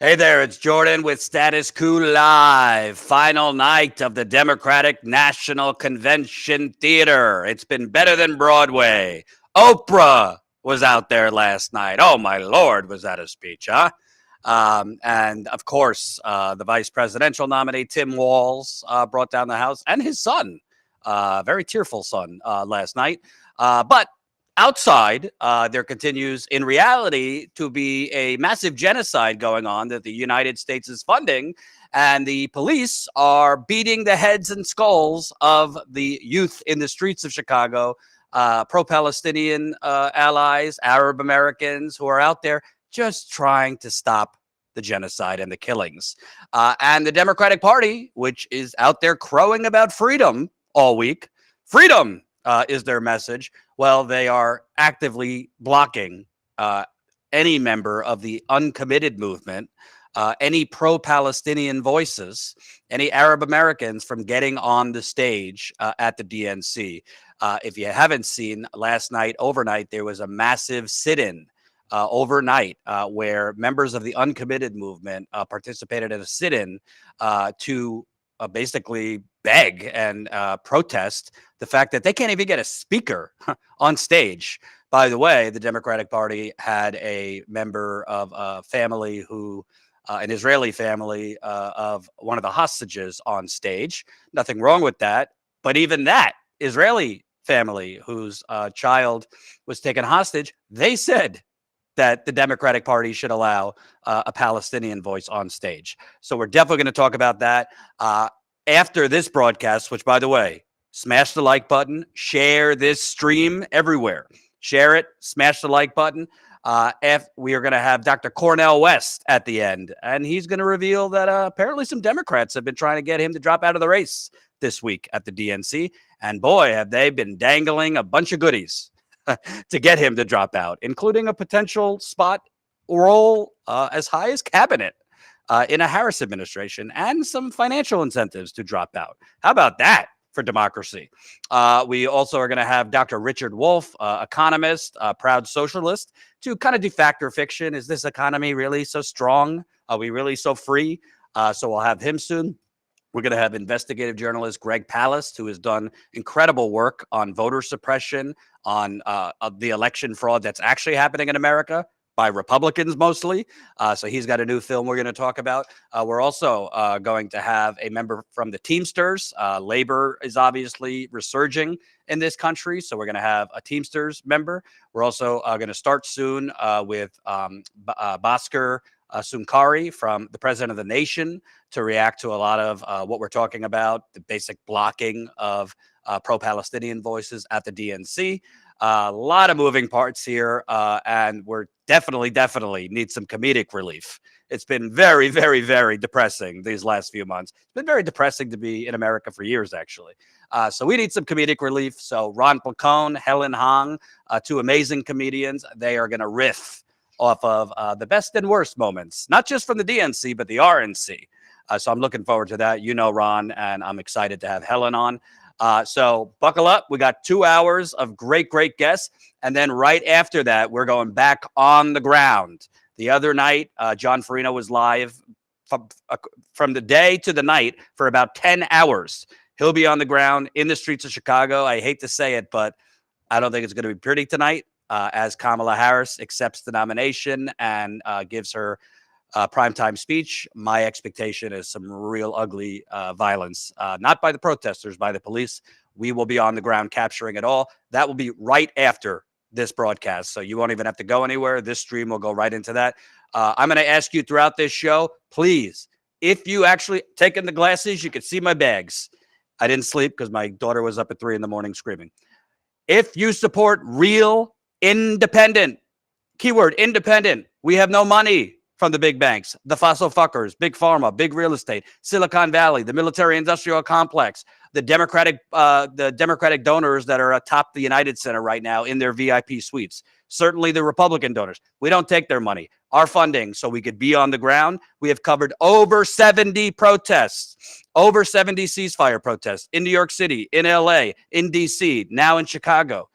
Hey there, it's Jordan with Status Coup Live. Final night of the Democratic National Convention Theater. It's been better than Broadway. Oprah was out there last night. Oh, my Lord, was that a speech, huh? And of course, the vice presidential nominee, Tim Walz, brought down the House and his son, very tearful son, last night. But outside, there continues in reality to be a massive genocide going on that the United States is funding. And the police are beating the heads and skulls of the youth in the streets of Chicago, pro Palestinian allies, Arab Americans who are out there just trying to stop the genocide and the killings. And the Democratic Party, which is out there crowing about freedom all week, freedom is their message. Well, they are actively blocking any member of the uncommitted movement, any pro Palestinian voices, any Arab Americans from getting on the stage at the DNC. If you haven't seen last night, overnight, there was a massive sit in. Overnight, where members of the uncommitted movement participated in a sit in to basically beg and protest the fact that they can't even get a speaker on stage. By the way, the Democratic Party had a member of a family who, an Israeli family of one of the hostages on stage. Nothing wrong with that. But even that Israeli family whose child was taken hostage, they said that the Democratic Party should allow a Palestinian voice on stage. So we're definitely going to talk about that after this broadcast, which, by the way, smash the like button, share this stream everywhere. Share it, smash the like button. We are going to have Dr. Cornel West at the end, and he's going to reveal that apparently some Democrats have been trying to get him to drop out of the race this week at the DNC. And boy, have they been dangling a bunch of goodies to get him to drop out, including a potential spot role as high as cabinet in a Harris administration and some financial incentives to drop out. How about that for democracy? We also are going to have Dr. Richard Wolff, economist, proud socialist, to kind of defactor fiction. Is this economy really so strong? Are we really so free? So we'll have him soon. We're going to have investigative journalist Greg Palast, who has done incredible work on voter suppression, on the election fraud that's actually happening in America by Republicans mostly. So he's got a new film we're going to talk about. We're also going to have a member from the Teamsters. Labor is obviously resurging in this country, so we're going to have a Teamsters member. We're also going to start soon with Bhaskar Sunkari from the President of the Nation to react to a lot of what we're talking about, the basic blocking of pro-Palestinian voices at the DNC. A lot of moving parts here, and we're definitely need some comedic relief. It's been very, very, very depressing these last few months. It's been very depressing to be in America for years, actually. So we need some comedic relief. So Ron Placone, Helen Hong, two amazing comedians, they are going to riff off of the best and worst moments, not just from the DNC, but the RNC. So I'm looking forward to that. You know, Ron, and I'm excited to have Helen on. So buckle up. We got 2 hours of great guests. And then right after that, we're going back on the ground. The other night, John Farina was live from the day to the night for about 10 hours. He'll be on the ground in the streets of Chicago. I hate to say it, but I don't think it's going to be pretty tonight as Kamala Harris accepts the nomination and gives her primetime speech. My expectation is some real ugly violence, not by the protesters, by the police. We will be on the ground capturing it all. That will be right after this broadcast. So you won't even have to go anywhere. This stream will go right into that. I'm going to ask you throughout this show, please, if you actually taken the glasses, you could see my bags. I didn't sleep because my daughter was up at 3 a.m. screaming. If you support real independent, keyword independent, we have no money from the big banks, the fossil fuckers, big pharma, big real estate, Silicon Valley, the military industrial complex, the Democratic donors that are atop the United Center right now in their VIP suites. Certainly the Republican donors. We don't take their money. Our funding, so we could be on the ground. We have covered over 70 protests, over 70 ceasefire protests in New York City, in LA, in DC, now in Chicago.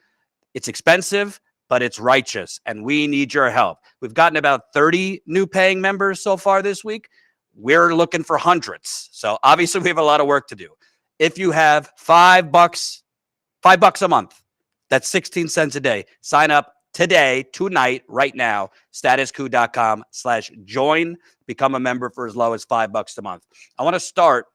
It's expensive. but it's righteous, and we need your help. We've gotten about 30 new paying members so far this week. We're looking for hundreds. So obviously we have a lot of work to do. If you have $5 a month, that's 16 cents a day. Sign up today, tonight, right now, statuscoup.com/join. Become a member for as low as $5 a month. I want to start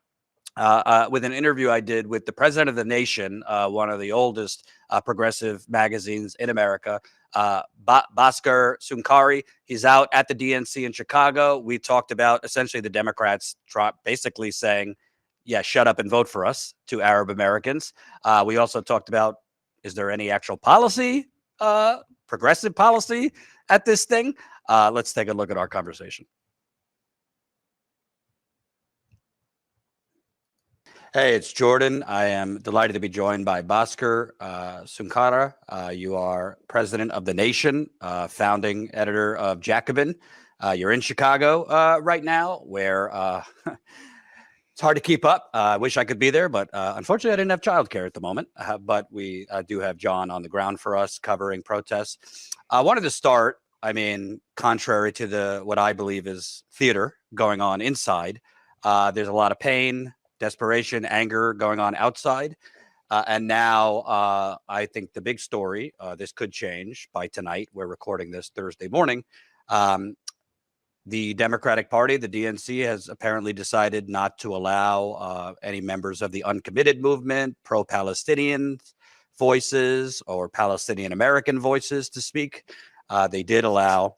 with an interview I did with the president of the Nation, one of the oldest progressive magazines in America, Bhaskar Sunkari. He's out at the DNC in Chicago. We talked about essentially the Democrats basically saying, yeah, shut up and vote for us to Arab Americans. We also talked about, is there any actual policy, progressive policy at this thing? Let's take a look at our conversation. Hey, it's Jordan. I am delighted to be joined by Bhaskar Sunkara. You are president of the Nation, founding editor of Jacobin. You're in Chicago right now, where it's hard to keep up. I wish I could be there, but unfortunately, I didn't have childcare at the moment. But we do have John on the ground for us covering protests. I wanted to start, contrary to what I believe is theater going on inside, there's a lot of pain, desperation, anger going on outside. And now I think the big story, this could change by tonight. We're recording this Thursday morning. The Democratic Party, the DNC, has apparently decided not to allow any members of the uncommitted movement, pro-Palestinian voices, or Palestinian American voices to speak. They did allow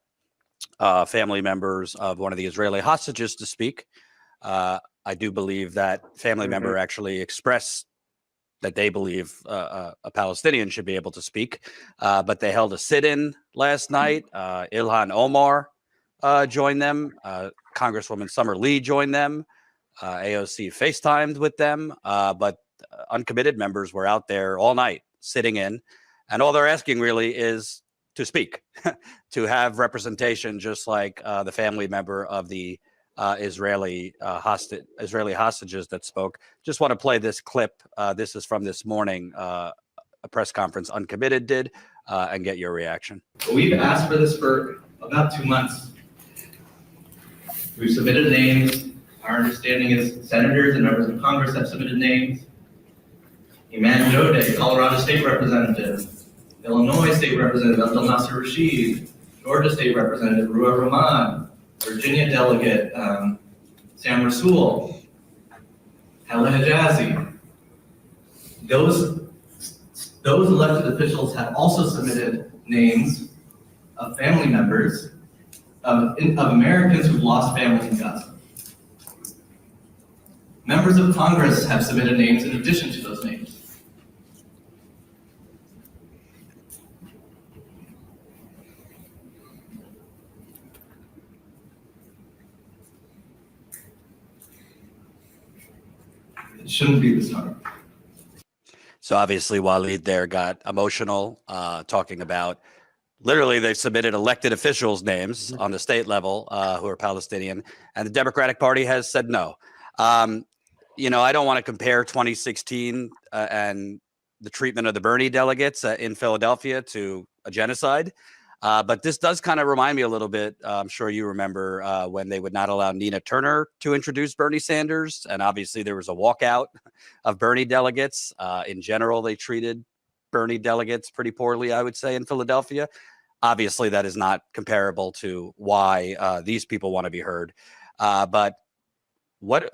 family members of one of the Israeli hostages to speak. I do believe that family member actually expressed that they believe a Palestinian should be able to speak. But they held a sit-in last night. Ilhan Omar joined them. Congresswoman Summer Lee joined them. AOC FaceTimed with them. But uncommitted members were out there all night sitting in. And all they're asking really is to speak, to have representation, just like the family member of the Israeli hostages that spoke. Just want to play this clip. This is from this morning, a press conference Uncommitted did, and get your reaction. We've asked for this for about 2 months. We've submitted names. Our understanding is senators and members of Congress have submitted names. Iman Jodeh, Colorado State Representative, Illinois State Representative Abdel Nasser Rashid, Georgia State Representative Ruah Rahman, Virginia Delegate Sam Rasool, Hala Hijazi. Those elected officials have also submitted names of family members of Americans who've lost family in Gaza. Members of Congress have submitted names in addition to those names. It shouldn't be this hard. So obviously Waleed there got emotional, talking about literally they've submitted elected officials' names on the state level who are Palestinian, and the Democratic Party has said no. I don't want to compare 2016 and the treatment of the Bernie delegates in Philadelphia to a genocide. But this does kind of remind me a little bit. I'm sure you remember when they would not allow Nina Turner to introduce Bernie Sanders. And obviously there was a walkout of Bernie delegates. In general, they treated Bernie delegates pretty poorly, I would say, in Philadelphia. Obviously, that is not comparable to why these people want to be heard. But what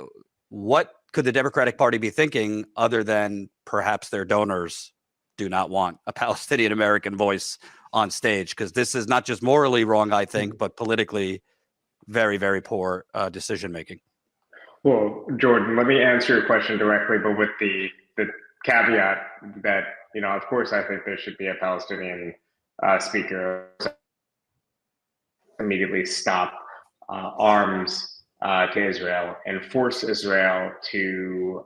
could the Democratic Party be thinking other than perhaps their donors do not want a Palestinian American voice on stage? Because this is not just morally wrong, I think, but politically very, very poor decision making. Well, Jordan, let me answer your question directly, but with the caveat that, of course, I think there should be a Palestinian speaker. Immediately stop arms to Israel and force Israel to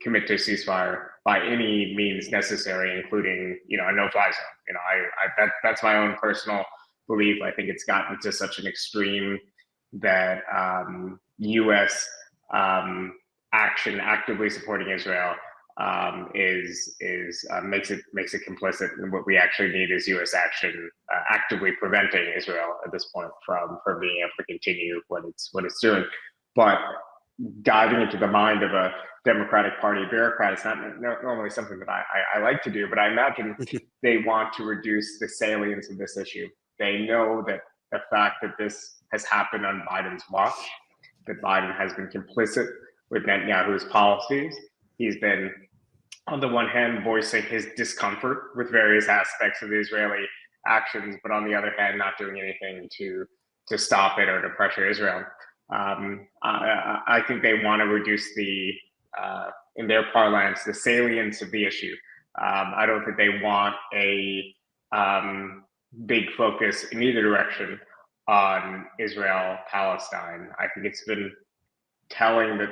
commit to a ceasefire by any means necessary, including a no-fly zone. That's my own personal belief. I think it's gotten to such an extreme that U.S. action actively supporting Israel makes it complicit. And what we actually need is U.S. action actively preventing Israel at this point from being able to continue what it's doing. But diving into the mind of a Democratic Party bureaucrat is not normally something that I like to do, but I imagine they want to reduce the salience of this issue. They know that the fact that this has happened on Biden's watch, that Biden has been complicit with Netanyahu's policies. He's been, on the one hand, voicing his discomfort with various aspects of the Israeli actions, but on the other hand, not doing anything to stop it or to pressure Israel. I think they want to reduce in their parlance, the salience of the issue. I don't think they want a big focus in either direction on Israel, Palestine. I think it's been telling that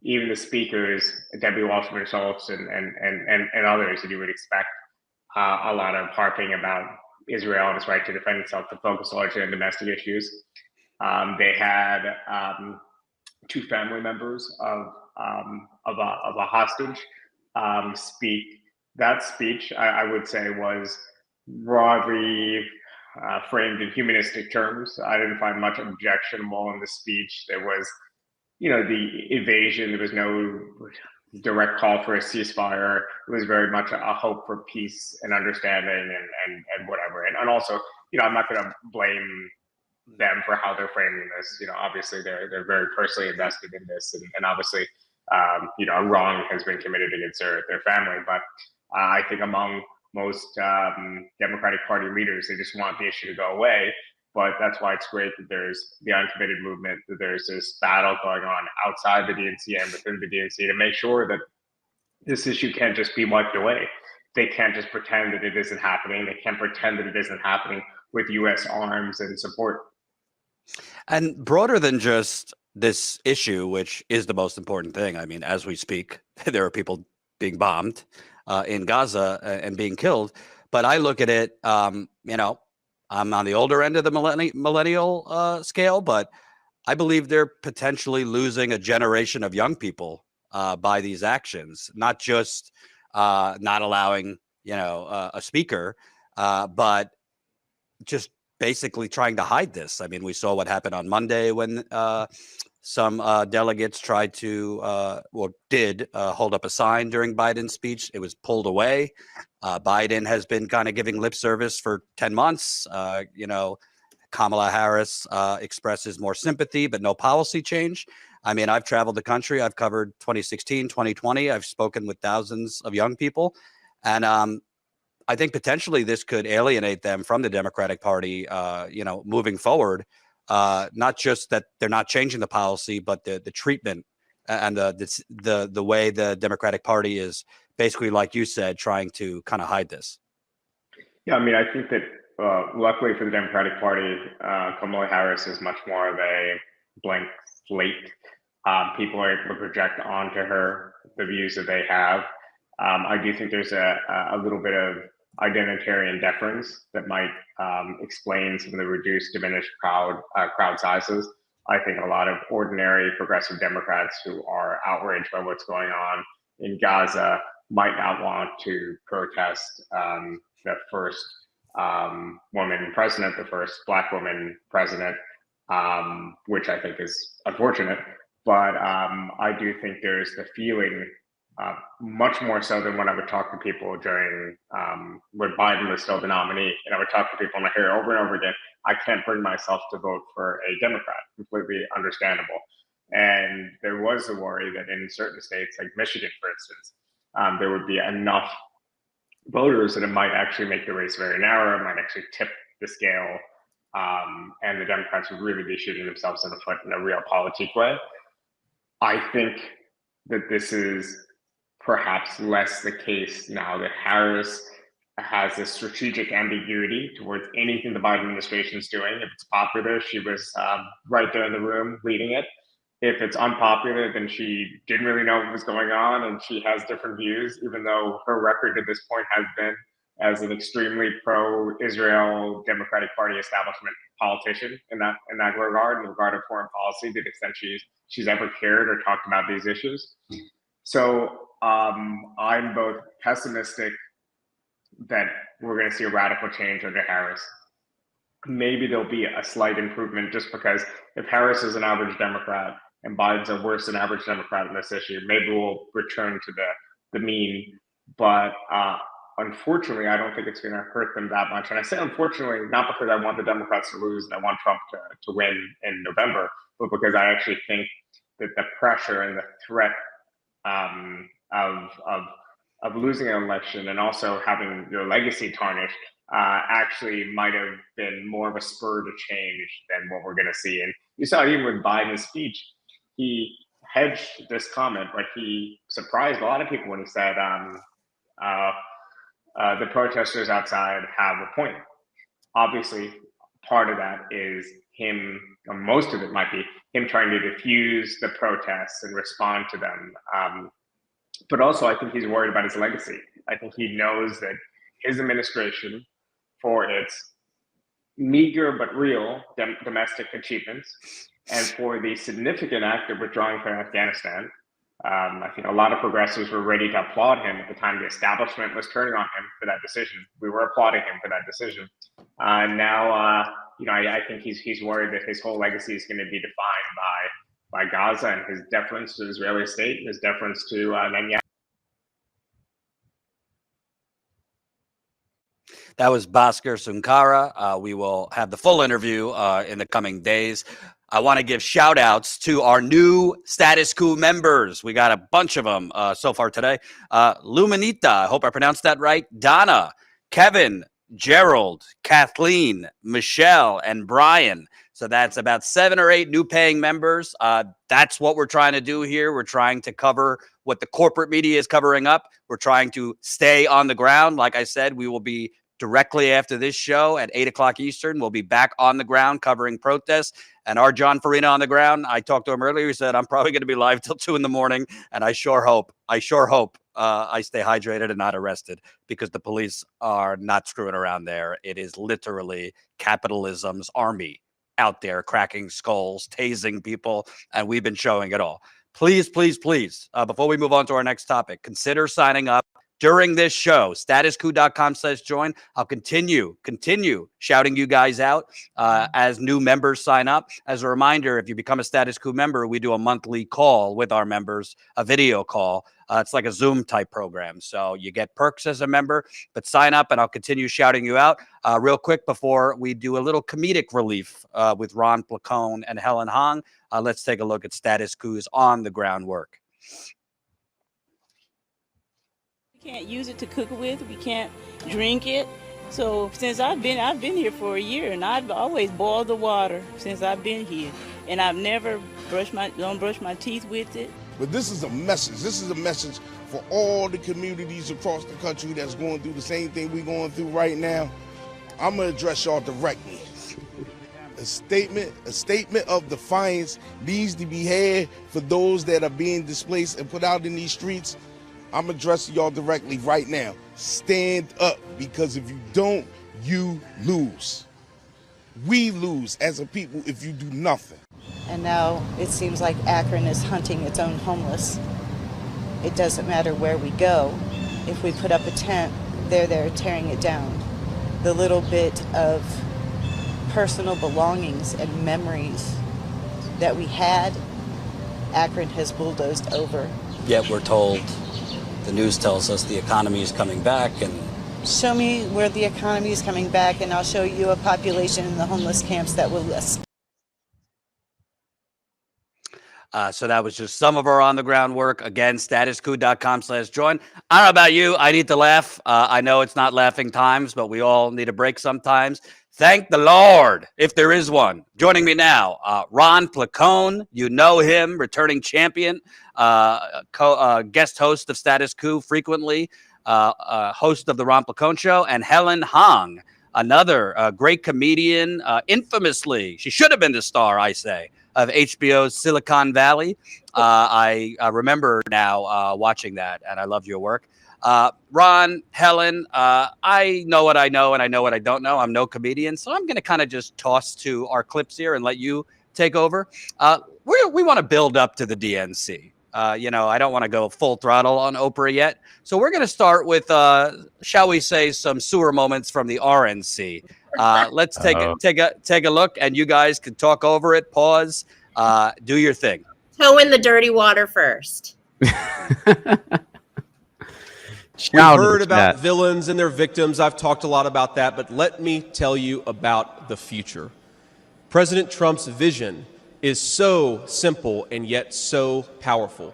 even the speakers, Debbie Wasserman Schultz and others that you would expect a lot of harping about Israel and its right to defend itself, to focus largely on domestic issues. They had two family members of a hostage speak. That speech, I would say, was broadly framed in humanistic terms. I didn't find much objectionable in the speech. There was, the evasion. There was no direct call for a ceasefire. It was very much a hope for peace and understanding and whatever. And also, I'm not going to blame them for how they're framing this. Obviously they're very personally invested in this, and obviously, a wrong has been committed against their family. But I think among most Democratic Party leaders, they just want the issue to go away. But that's why it's great that there's the uncommitted movement, that there's this battle going on outside the DNC and within the DNC to make sure that this issue can't just be wiped away. They can't just pretend that it isn't happening. They can't pretend that it isn't happening with U.S. arms and support. And broader than just this issue, which is the most important thing. I mean, as we speak, there are people being bombed in Gaza and being killed. But I look at it, I'm on the older end of the millennial scale, but I believe they're potentially losing a generation of young people by these actions, not just not allowing, a speaker, but just basically trying to hide this. I mean, we saw what happened on Monday when some delegates tried to, did hold up a sign during Biden's speech. It was pulled away. Biden has been kind of giving lip service for 10 months. Kamala Harris expresses more sympathy, but no policy change. I mean, I've traveled the country. I've covered 2016, 2020. I've spoken with thousands of young people. And I think potentially this could alienate them from the Democratic Party, moving forward. Not just that they're not changing the policy, but the treatment and the way the Democratic Party is basically, like you said, trying to kind of hide this. Yeah, I mean, I think that luckily for the Democratic Party, Kamala Harris is much more of a blank slate. People are able to project onto her the views that they have. I do think there's a little bit of identitarian deference that might explain some of the reduced, diminished crowd sizes. I think a lot of ordinary progressive Democrats who are outraged by what's going on in Gaza might not want to protest the first woman president, the first Black woman president, which I think is unfortunate. But I do think there's the feeling, much more so than when I would talk to people during when Biden was still the nominee, and I would talk to people and I hear over and over again, I can't bring myself to vote for a Democrat. Completely understandable. And there was a worry that in certain states, like Michigan, for instance, there would be enough voters that it might actually make the race very narrow, it might actually tip the scale, and the Democrats would really be shooting themselves in the foot in a realpolitik way. I think that this is perhaps less the case now that Harris has a strategic ambiguity towards anything the Biden administration is doing. If it's popular, she was right there in the room leading it. If it's unpopular, then she didn't really know what was going on, and she has different views, even though her record at this point has been as an extremely pro-Israel Democratic Party establishment politician in that regard, in regard of foreign policy, to the extent she's ever cared or talked about these issues. So I'm both pessimistic that we're going to see a radical change under Harris. Maybe there'll be a slight improvement just because if Harris is an average Democrat and Biden's a worse than average Democrat in this issue, maybe we'll return to the mean. But unfortunately, I don't think it's going to hurt them that much. And I say unfortunately, not because I want the Democrats to lose and I want Trump to win in November, but because I actually think that the pressure and the threat of losing an election and also having your legacy tarnished actually might have been more of a spur to change than what we're going to see. And you saw even with Biden's speech, he hedged this comment, but he surprised a lot of people when he said the protesters outside have a point. Obviously, part of that is him, or most of it might be him trying to diffuse the protests and respond to them. But also, I think he's worried about his legacy. I think he knows that his administration, for its meager but real domestic achievements, and for the significant act of withdrawing from Afghanistan, I think a lot of progressives were ready to applaud him at the time the establishment was turning on him for that decision. We were applauding him for that decision. Now, I think he's worried that his whole legacy is going to be defined by Gaza and his deference to the Israeli state, and his deference to Netanyahu. That was Bhaskar Sunkara. We will have the full interview in the coming days. I want to give shout outs to our new Status Quo members. We got a bunch of them so far today. Luminita, I hope I pronounced that right. Donna, Kevin, Gerald, Kathleen, Michelle, and Brian. So that's about 7 or 8 new paying members. That's what we're trying to do here. We're trying to cover what the corporate media is covering up. We're trying to stay on the ground. Like I said, we will be directly after this show at 8 o'clock Eastern. We'll be back on the ground covering protests. And our John Farina on the ground, I talked to him earlier. He said, I'm probably going to be live till 2 a.m. And I sure hope I stay hydrated and not arrested, because the police are not screwing around there. It is literally capitalism's army out there cracking skulls, tasing people, and we've been showing it all. Please, please, please, before we move on to our next topic, consider signing up during this show. Statusquo.com/join. I'll continue shouting you guys out as new members sign up. As a reminder, if you become a Status Quo member, we do a monthly call with our members, a video call. It's like a Zoom type program. So you get perks as a member, but sign up and I'll continue shouting you out. Real quick before we do a little comedic relief with Ron Placone and Helen Hong, let's take a look at Status Quo's on the ground work. We can't use it to cook with. We can't drink it. So since I've been here for a year, and I've always boiled the water since I've been here, and I've never don't brush my teeth with it. But this is a message. This is a message for all the communities across the country that's going through the same thing we're going through right now. I'm gonna address y'all directly. A statement of defiance needs to be had for those that are being displaced and put out in these streets. I'm addressing y'all directly right now. Stand up, because if you don't, you lose. We lose as a people if you do nothing. And now it seems like Akron is hunting its own homeless. It doesn't matter where we go. If we put up a tent, they're there tearing it down. The little bit of personal belongings and memories that we had, Akron has bulldozed over. Yet we're told, the news tells us the economy is coming back. And show me where the economy is coming back, and I'll show you a population in the homeless camps that will list. So that was just some of our on the ground work. Again, statusquo.com/join. I don't know about you. I need to laugh. I know it's not laughing times, but we all need a break sometimes. Thank the Lord, if there is one. Joining me now, Ron Placone. You know him, returning champion, guest host of Status Quo frequently, host of the Ron Placone Show, and Helen Hong, another great comedian, infamously, she should have been the star, I say, of HBO's Silicon Valley. I remember now watching that, and I love your work. Ron, Helen, I know what I know, and I know what I don't know. I'm no comedian, so I'm going to kind of just toss to our clips here and let you take over. We want to build up to the DNC. I don't want to go full throttle on Oprah yet. So we're going to start with, shall we say, some sewer moments from the RNC. Let's take a look, and you guys can talk over it. Pause. Do your thing. Toe in the dirty water first. We've heard about villains and their victims. I've talked a lot about that, but let me tell you about the future. President Trump's vision is so simple and yet so powerful.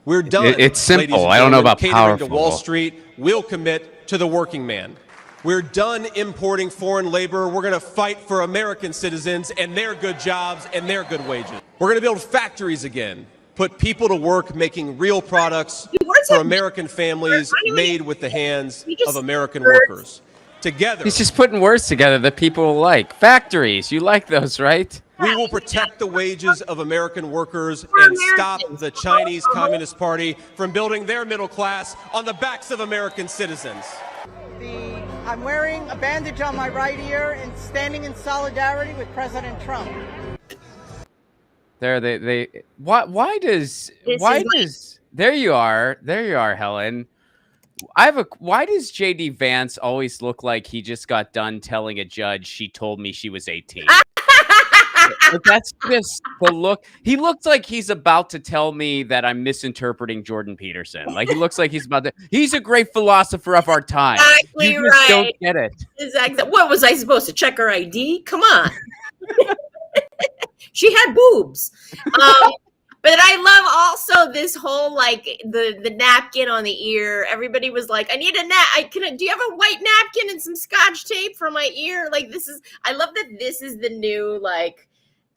We're done. It's simple. I don't know about catering powerful. To Wall Street. We'll commit to the working man. We're done importing foreign labor. We're going to fight for American citizens and their good jobs and their good wages. We're going to build factories again. Put people to work making real products for American families made with the hands of American workers. Together. He's just putting words together that people like. Factories. You like those, right? We will protect the wages of American workers and stop the Chinese Communist Party from building their middle class on the backs of American citizens. I'm wearing a bandage on my right ear and standing in solidarity with President Trump. There why does there you are, Helen. Why does JD Vance always look like he just got done telling a judge she told me she was 18? That's just the look. He looks like he's about to tell me that I'm misinterpreting Jordan Peterson. Like he looks like he's about to. He's a great philosopher of our time. Exactly you just don't get it. Exactly. What was I supposed to check her ID? Come on. She had boobs. But I love also this whole like the napkin on the ear. Everybody was like, "I need a do you have a white napkin and some scotch tape for my ear?" Like I love that this is the new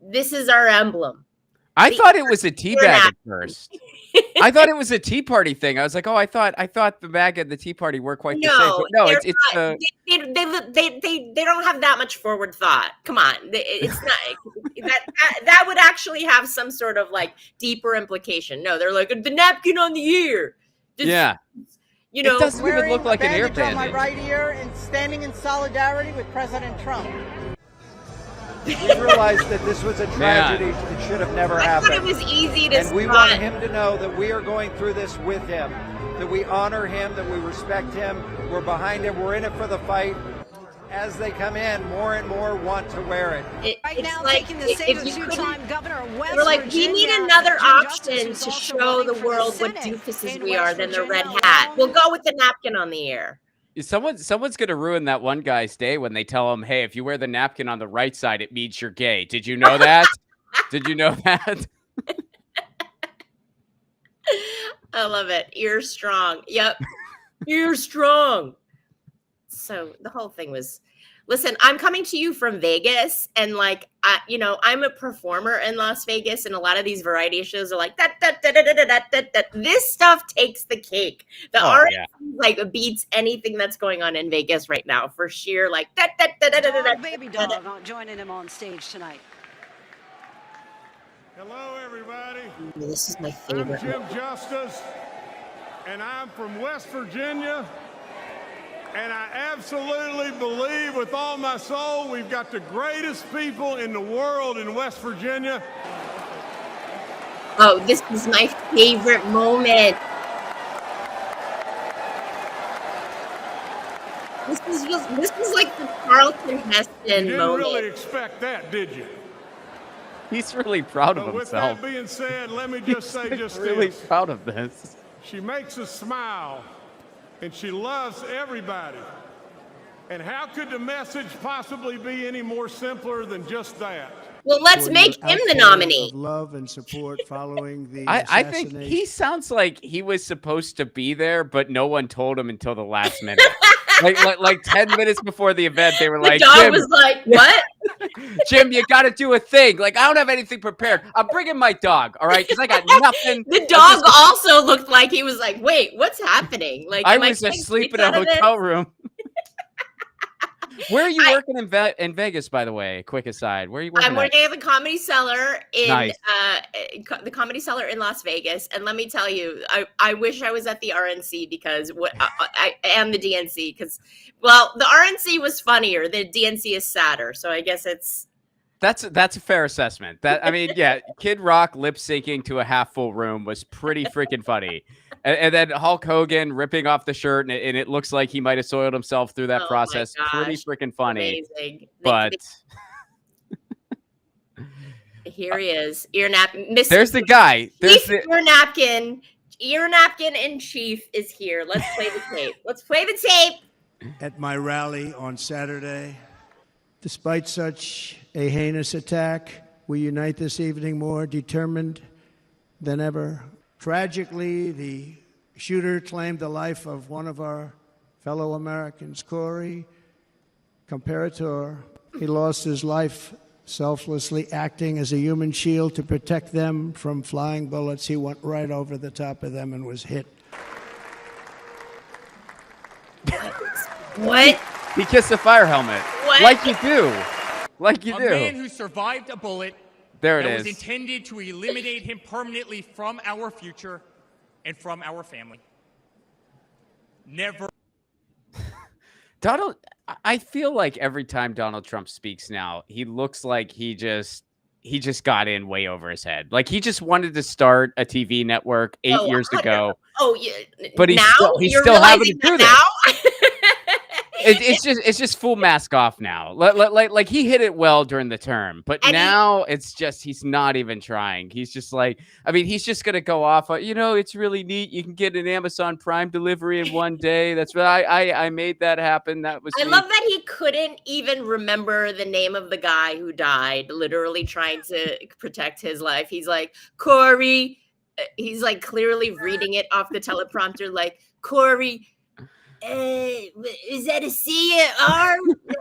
this is our emblem. I thought it was a tea bag at first. I thought it was a Tea Party thing. I was like, oh, I thought the bag and the Tea Party were quite the same. But no, they don't have that much forward thought. Come on, it's not that would actually have some sort of like deeper implication. No, they're like the napkin on the ear. Yeah, it doesn't even look like an ear bandage. On my right ear and standing in solidarity with President Trump. We realized that this was a tragedy that should have never happened. It was easy to and we want him to know that we are going through this with him, that we honor him, that we respect him, we're behind him, we're in it for the fight. As they come in, more and more want to wear it. Right now, taking the same as two-time governor of West we're like, Virginia, we need another option to show the world what doofuses we are than the red hat. We'll go with the napkin on the ear. Someone's gonna ruin that one guy's day when they tell him, "Hey, if you wear the napkin on the right side, it means you're gay." Did you know that? Did you know that? I love it. Ear strong. Yep. Ear strong. So the whole thing was, listen, I'm coming to you from Vegas, and I'm a performer in Las Vegas, and a lot of these variety shows are like that. This stuff takes the cake. The art beats anything that's going on in Vegas right now for sheer baby dog joining him on stage tonight. Hello, everybody. This is my favorite. I'm Jim Justice, and I'm from West Virginia. And I absolutely believe with all my soul we've got the greatest people in the world in West Virginia. Oh, this is my favorite moment. This is like the Charlton Heston moment. You didn't really expect that, did you? He's really proud of himself. With that being said, let me just say He's really this. proud of this. She makes us smile. And she loves everybody. And how could the message possibly be any more simpler than just that? Well, let's make him the nominee. Love and support following the I think he sounds like he was supposed to be there, but no one told him until the last minute. like 10 minutes before the event, they were like, the dog Jim, was like, what? Jim, you got to do a thing. Like, I don't have anything prepared. I'm bringing my dog, all right? Because I got nothing. The dog also looked like he was like, wait, what's happening? Like, I was asleep in a hotel room. Where are you working in Vegas, by the way? Quick aside. Where are you working? I'm working at the Comedy Cellar in the Comedy Cellar in Las Vegas, and let me tell you, I wish I was at the RNC because I am the DNC because, well, the RNC was funnier. The DNC is sadder, so I guess it's That's a fair assessment. That I mean, yeah, Kid Rock lip syncing to a half full room was pretty freaking funny, and then Hulk Hogan ripping off the shirt, and it looks like he might have soiled himself through that process. Pretty freaking funny. Amazing. But here he is, ear napkin. There's the guy. There's the ear napkin. Ear napkin in chief is here. Let's play the tape. Let's play the tape. At my rally on Saturday, despite such a heinous attack, we unite this evening more determined than ever. Tragically, the shooter claimed the life of one of our fellow Americans, Corey Comparator. He lost his life selflessly acting as a human shield to protect them from flying bullets. He went right over the top of them and was hit. What? He kissed a fire helmet. What? Like you do. Like you a do. man who survived a bullet There it that is. was intended to eliminate him permanently from our future and from our family. Never. Donald, I feel like every time Donald Trump speaks now, he looks like he just got in way over his head. Like he just wanted to start a TV network 8 years ago. Oh, yeah. But he's You're still having to realizing do that this. It's just full mask off now. Like he hit it well during the term, but And now it's just he's not even trying. He's just like, I mean, he's just gonna go off. It's really neat. You can get an Amazon Prime delivery in one day. That's what I made that happen. That was. I me. love that he couldn't even remember the name of the guy who died, literally trying to protect his life. He's like, Corey. He's like clearly reading it off the teleprompter, like, Corey. Is that a C, R?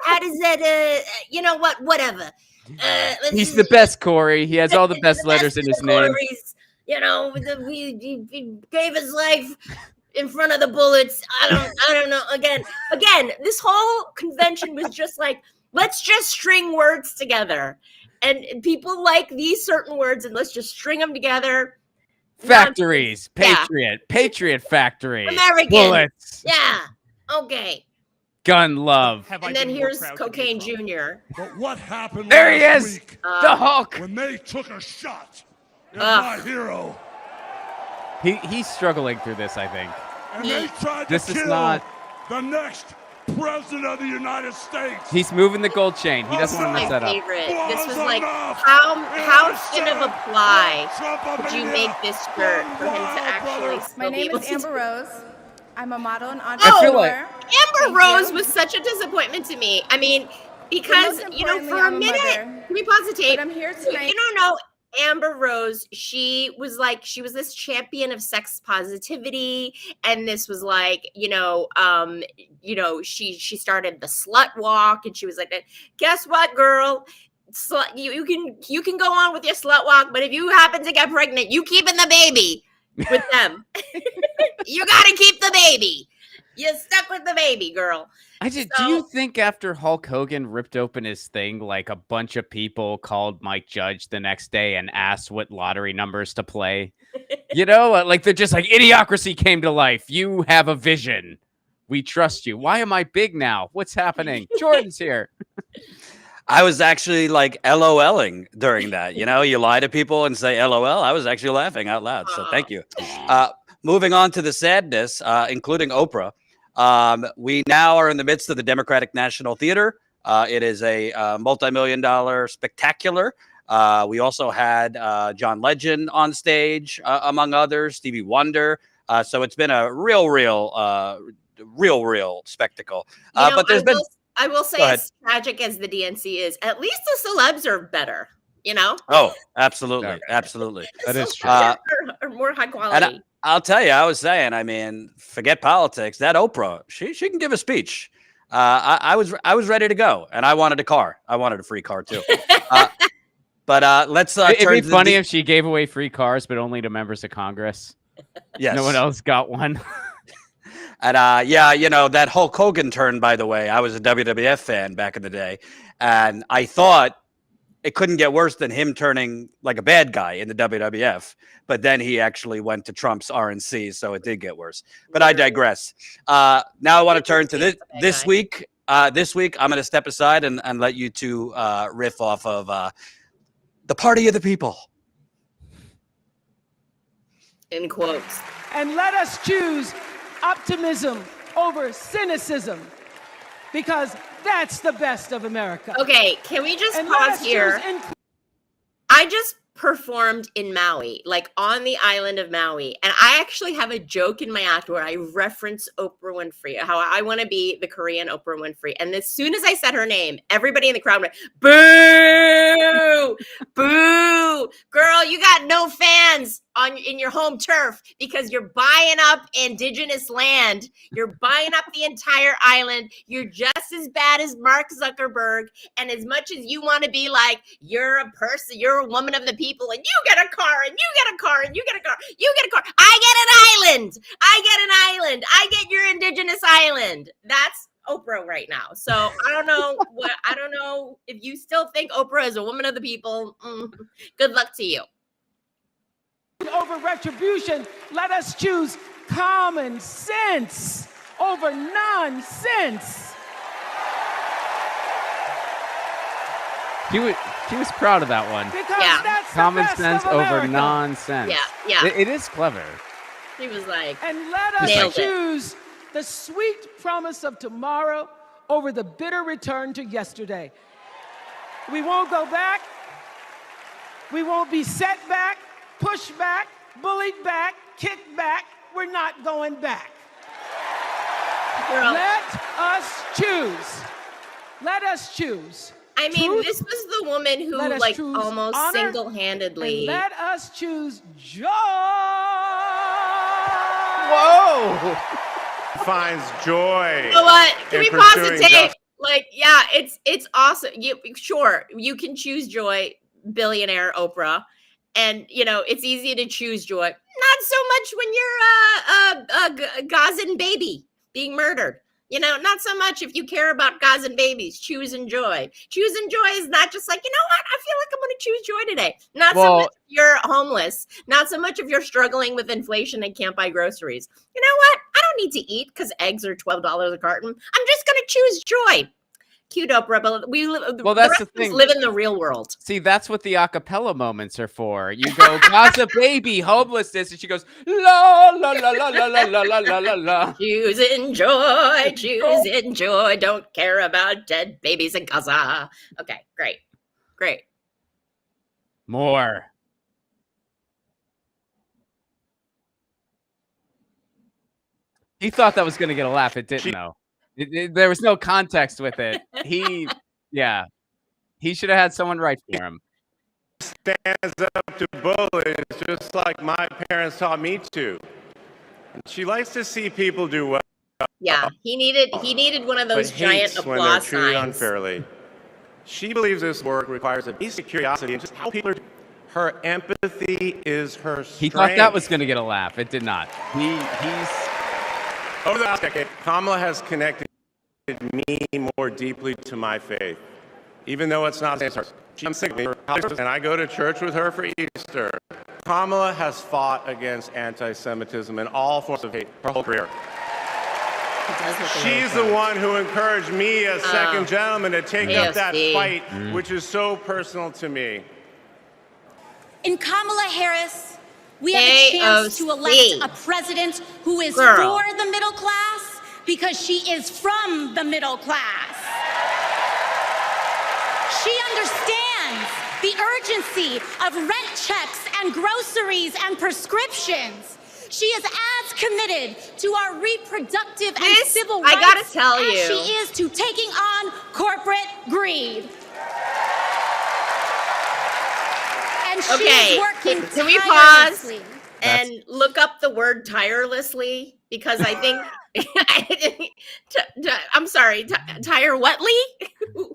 How does that, you know what? Whatever. He's the best, Corey. He has all the best letters in his name. Corey's, you know, he gave his life in front of the bullets. I don't know. Again, this whole convention was just like, let's just string words together. And people like these certain words, and let's just string them together. Factories, Yeah. Patriot Factory, American. bullets, Yeah. Okay. gun love. And then here's Cocaine Jr. But what happened There he last is, week the Hulk. when they took a shot at my hero He's struggling through this, I think. and they tried This to is kill not- the next president of the United States? He's moving the gold chain. He doesn't want to mess My that up. favorite. This was like, how thin of a ply could you make this skirt for him to actually still My be name able is to Amber Rose. I'm a model and Oh, entrepreneur. Amber Rose was such a disappointment to me. I mean, because, most you know, importantly, for a I'm a minute, mother. can we pause the tape? But I'm here You tonight. don't know Amber Rose, she was this champion of sex positivity, and this was like, she started the slut walk, and she was like, guess what, girl? Slut, you can go on with your slut walk, but if you happen to get pregnant, you keeping the baby with them. You gotta keep the baby. You're stuck with the baby, girl. Do you think after Hulk Hogan ripped open his thing, like a bunch of people called Mike Judge the next day and asked what lottery numbers to play? Like they're just like, Idiocracy came to life. You have a vision. We trust you. Why am I big now? What's happening? Jordan's here. I was actually like LOLing during that. You lie to people and say LOL. I was actually laughing out loud. So thank you. Moving on to the sadness, including Oprah. We now are in the midst of the Democratic National Theater. It is a multi-million-dollar spectacular. We also had John Legend on stage, among others, Stevie Wonder. So it's been a real spectacle. But there's been. I will say, as tragic as the DNC is, at least the celebs are better. Oh, absolutely, absolutely. That is true. Are more high quality. And I'll tell you, I was saying, I mean, forget politics. That Oprah, she can give a speech. I was ready to go, and I wanted a car. I wanted a free car too. But let's. It'd be funny if she gave away free cars, but only to members of Congress. Yes. No one else got one. And that Hulk Hogan turn, by the way, I was a WWF fan back in the day, and I thought it couldn't get worse than him turning like a bad guy in the WWF. But then he actually went to Trump's RNC, so it did get worse. But I digress. Now I want to turn to this week. This week, I'm going to step aside and let you two riff off of the party of the people. In quotes. And let us choose optimism over cynicism, because that's the best of America. Okay, can we just And let pause us here? choose I just performed in Maui, like on the island of Maui. And I actually have a joke in my act where I reference Oprah Winfrey, how I want to be the Korean Oprah Winfrey. And as soon as I said her name, everybody in the crowd went, boo, boo. Girl, you got no fans in your home turf because you're buying up indigenous land. You're buying up the entire island. You're just as bad as Mark Zuckerberg. And as much as you want to be like, you're a person, you're a woman of the people, and you get a car, and you get a car, and you get a car, you get a car. I get an island. I get an island. I get your indigenous island. That's Oprah right now. So I don't know if you still think Oprah is a woman of the people. Good luck to you. over retribution. Let us choose common sense over nonsense. He was proud of that one. Because that's the Common best sense of over America. nonsense. Yeah. It is clever. He was like, and let us nailed it. choose the sweet promise of tomorrow over the bitter return to yesterday. We won't go back. We won't be set back, pushed back, bullied back, kicked back. We're not going back. Girl. Let us choose. Let us choose. I mean, Truth. this was the woman who Let us like choose almost honor, single-handedly. And let us choose joy. Whoa! Finds joy. You know what? Can in we pause the pursuing tape? justice. Like, yeah, it's awesome. Sure, you can choose joy, billionaire Oprah, and it's easy to choose joy. Not so much when you're a Gazan baby being murdered. Not so much if you care about Gazan babies. Choosing joy. Choosing joy is not just like, what? I feel like I'm going to choose joy today. Not so much if you're homeless. Not so much if you're struggling with inflation and can't buy groceries. You know what? I don't need to eat because eggs are $12 a carton. I'm just going to choose joy. Cute Oprah, but That's the thing. Live in the real world. See, that's what the acapella moments are for. You go, Gaza baby, homelessness, and she goes, la la la la la la la la la la la. Choosing joy, choosing joy. Don't care about dead babies in Gaza. Okay, great. More. He thought that was going to get a laugh. It didn't, though. There was no context with it. He should have had someone write for him. Stands up to bullies just like my parents taught me to. She likes to see people do well. Yeah, he needed one of those but giant hates when they're applause treated signs. unfairly. She believes this work requires a basic curiosity and just how people are doing. Her empathy is her strength. He thought that was going to get a laugh. It did not. He's Over the last decade, Kamala has connected me more deeply to my faith, even though it's not the same. I'm single, and I go to church with her for Easter. Kamala has fought against anti-Semitism and all forms of hate her whole career. She's the one who encouraged me as second gentleman to take up that fight, which is so personal to me. In Kamala Harris, we have a chance to elect a president who is for the middle class because she is from the middle class. She understands the urgency of rent checks and groceries and prescriptions. She is as committed to our reproductive and civil rights I gotta tell as you. she is to taking on corporate greed. And she is working can we pause tirelessly. and look up the word tirelessly? Because I think I'm sorry, tire whatly?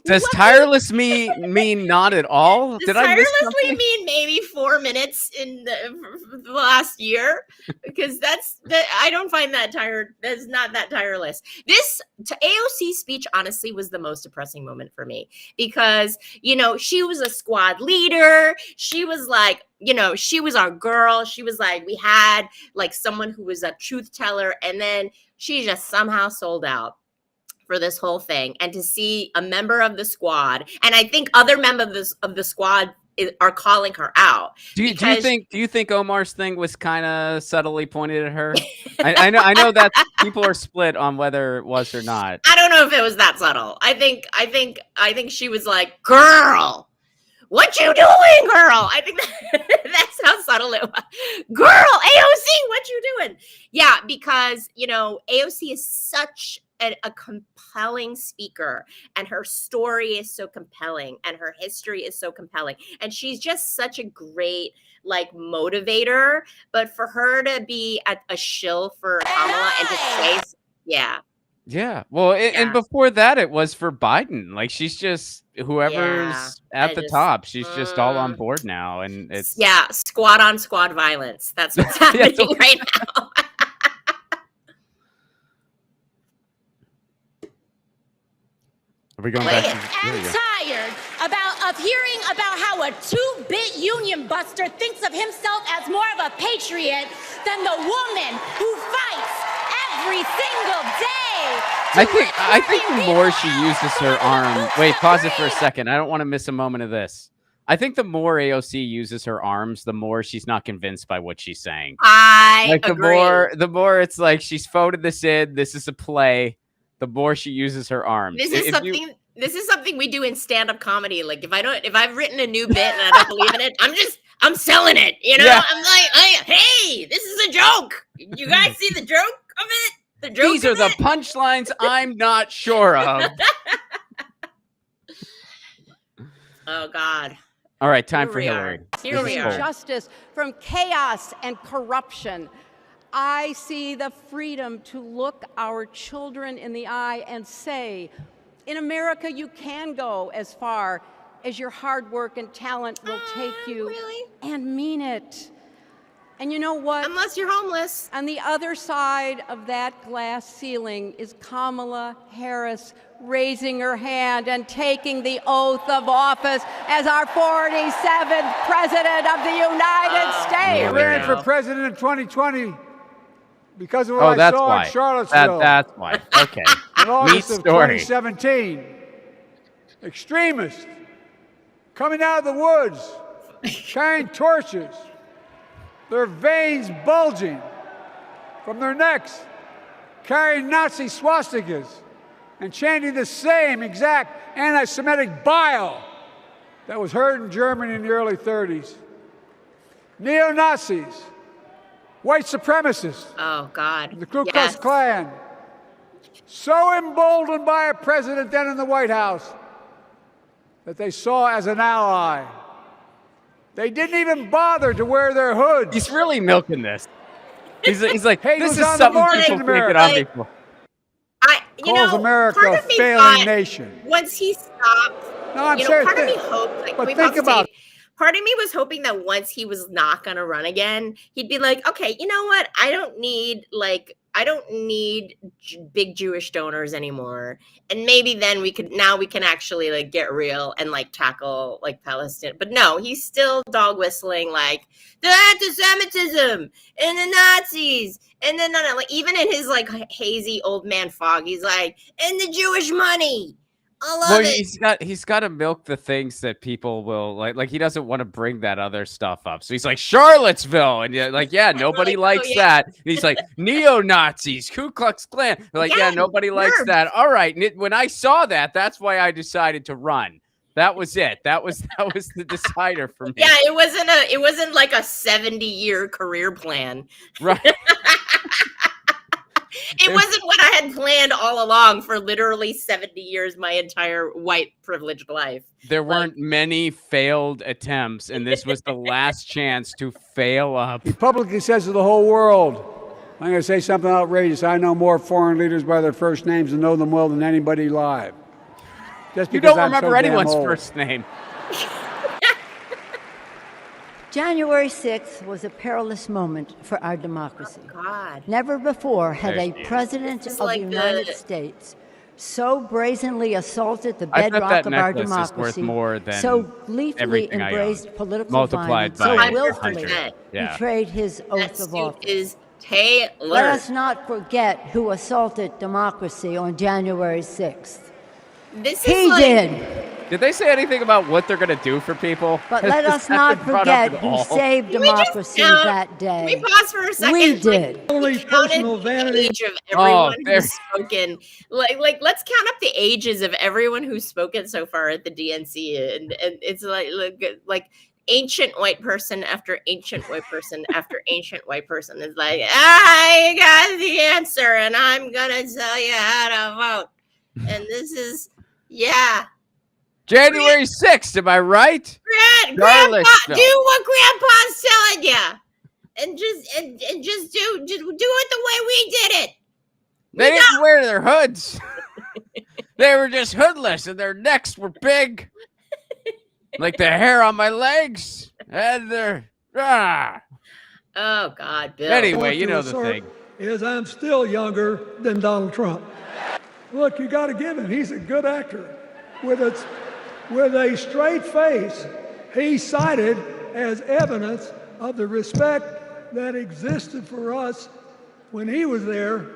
Does tireless mean not at all? Does Did I miss tirelessly something? mean maybe 4 minutes in the last year? Because I don't find that tired. That's not that tireless. This AOC speech, honestly, was the most depressing moment for me because, she was a squad leader. She was like, she was our girl. She was like, we had like someone who was a truth teller, and then she just somehow sold out. for this whole thing, and to see a member of the squad, and I think other members of the squad are calling her out. Do you think Omar's thing was kind of subtly pointed at her? I know that people are split on whether it was or not. I don't know if it was that subtle. I think she was like, "Girl, what you doing, girl?" I think that's how subtle it was. Girl, AOC, what you doing? Yeah, because AOC is such a compelling speaker, and her story is so compelling, and her history is so compelling, and she's just such a great motivator. But for her to be a shill for Kamala and to say, yeah, well, and before that, it was for Biden. Like, she's just whoever's at the top. She's just all on board now, and it's squad on squad violence. That's what's happening right now. Are we going back? I'm tired of hearing about how a 2-bit union buster thinks of himself as more of a patriot than the woman who fights every single day. I think the more she uses her arm. Wait, pause it for a second. I don't want to miss a moment of this. I think the more AOC uses her arms, the more she's not convinced by what she's saying. I agree. The more it's like she's phoned this in. This is a play. The more she uses her arms. This is something we do in stand-up comedy. Like, if I've written a new bit and I don't believe in it, I'm selling it. Yeah. I'm like, hey, this is a joke. You guys see the joke of it? The joke. These are the punchlines I'm not sure of. Oh God. All right, time for Hillary. Here we are. Justice from chaos and corruption. I see the freedom to look our children in the eye and say, in America, you can go as far as your hard work and talent will take you. Really? And mean it. And you know what? Unless you're homeless. On the other side of that glass ceiling is Kamala Harris raising her hand and taking the oath of office as our 47th President of the United States. I ran for president in 2020 because of what I saw in Charlottesville. That's why. Okay. In August of story. 2017, extremists coming out of the woods, carrying torches, their veins bulging from their necks, carrying Nazi swastikas, and chanting the same exact anti-Semitic bile that was heard in Germany in the early 30s. Neo-Nazis, white supremacists, oh God, the Ku Klux Klan, so emboldened by a president then in the White House that they saw as an ally. They didn't even bother to wear their hoods. He's really milking this. He's like, Hate this was is on the something march people in can't get America. on before. Calls America part a of me failing thought nation. Once he stopped, No, I'm serious. part of me hoped, But think about it. part of me was hoping that once he was not going to run again, he'd be like, okay, you know what? I don't need big Jewish donors anymore. And maybe then we can actually get real and tackle Palestine. But no, he's still dog whistling the anti-Semitism and the Nazis. And then even in his hazy old man fog, he's like, and the Jewish money. I love it. He's got to milk the things that people will like he doesn't want to bring that other stuff up. So he's like Charlottesville, and nobody likes that. And he's like neo-Nazis, Ku Klux Klan. They're like, nobody likes that. All right. When I saw that, that's why I decided to run. That was it. That was the decider for me. Yeah, it wasn't like a 70-year career plan. Right. It wasn't what I had planned all along for literally 70 years, my entire white privileged life. There weren't many failed attempts, and this was the last chance to fail up. He publicly says to the whole world, I'm going to say something outrageous. I know more foreign leaders by their first names and know them well than anybody live. Just You because don't I'm so remember damn anyone's old. first name. January 6th was a perilous moment for our democracy. God. Never before had There a she is. president This is of the like United the- States so brazenly assaulted the I bet bedrock that of our necklace is worth democracy, more than so gleefully everything I own. embraced political Multiplied violence, so by willfully 100. Yeah. betrayed his That oath of suit office. is Taylor. Let us not forget who assaulted democracy on January 6th. This He is like, did. Did they say anything about what they're going to do for people? But Has let this us not been brought up forget at who all? saved Can we just democracy count- that Can we day. pause for a second? We did. Only personal The vanity. age of everyone there- who's spoken. Like, let's count up the ages of everyone who's spoken so far at the DNC, and it's like ancient white person after ancient white person after ancient white person is like, I got the answer, and I'm gonna tell you how to vote. And this is, yeah. January 6th, am I right? Grandpa, Charlottesville. do what Grandpa's telling you, and just do it the way we did it. They didn't wear their hoods. They were just hoodless, and their necks were big, like the hair on my legs, and their Oh God, Bill. Anyway, you know the Assert thing. is I'm still younger than Donald Trump. Look, you got to give him. He's a good actor. With a straight face, he cited as evidence of the respect that existed for us when he was there.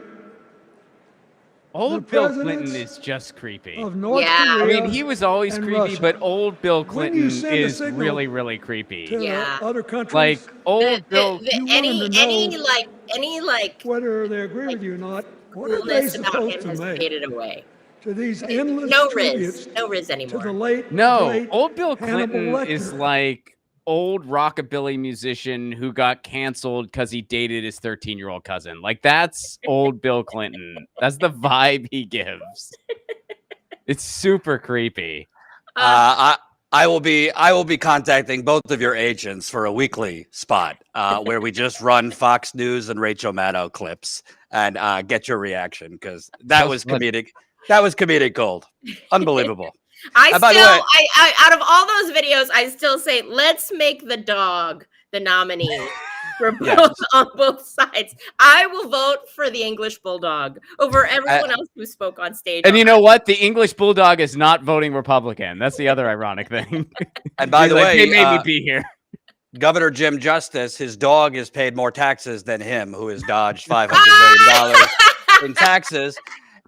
Old The Bill presidents Clinton is just creepy. of North Yeah. I Korea mean, he was always and creepy, Russia. but old Bill When you Clinton send a is signal really, really creepy. to Yeah. other countries, Like old Bill. You want any them to any like whether they agree with you or not, what are they coolness about supposed him to has make faded away. to these endless No tributes Riz, no Riz to anymore. the late No, great old Bill Hannibal Clinton Lecter? is like old rockabilly musician who got canceled because he dated his 13-year-old cousin. Like that's old Bill Clinton. That's the vibe he gives. It's super creepy. I will be contacting both of your agents for a weekly spot where we just run Fox News and Rachel Maddow clips and get your reaction because that was comedic. That was comedic gold. Unbelievable. I by the still, way- I out of all those videos, I still say let's make the dog the nominee for both Yes. on both sides. I will vote for the English Bulldog over everyone else who spoke on stage. And you know what? The English Bulldog is not voting Republican. That's the other ironic thing. And by He's the like, way, they made me be here. Governor Jim Justice, his dog has paid more taxes than him, who has dodged $500 million in taxes.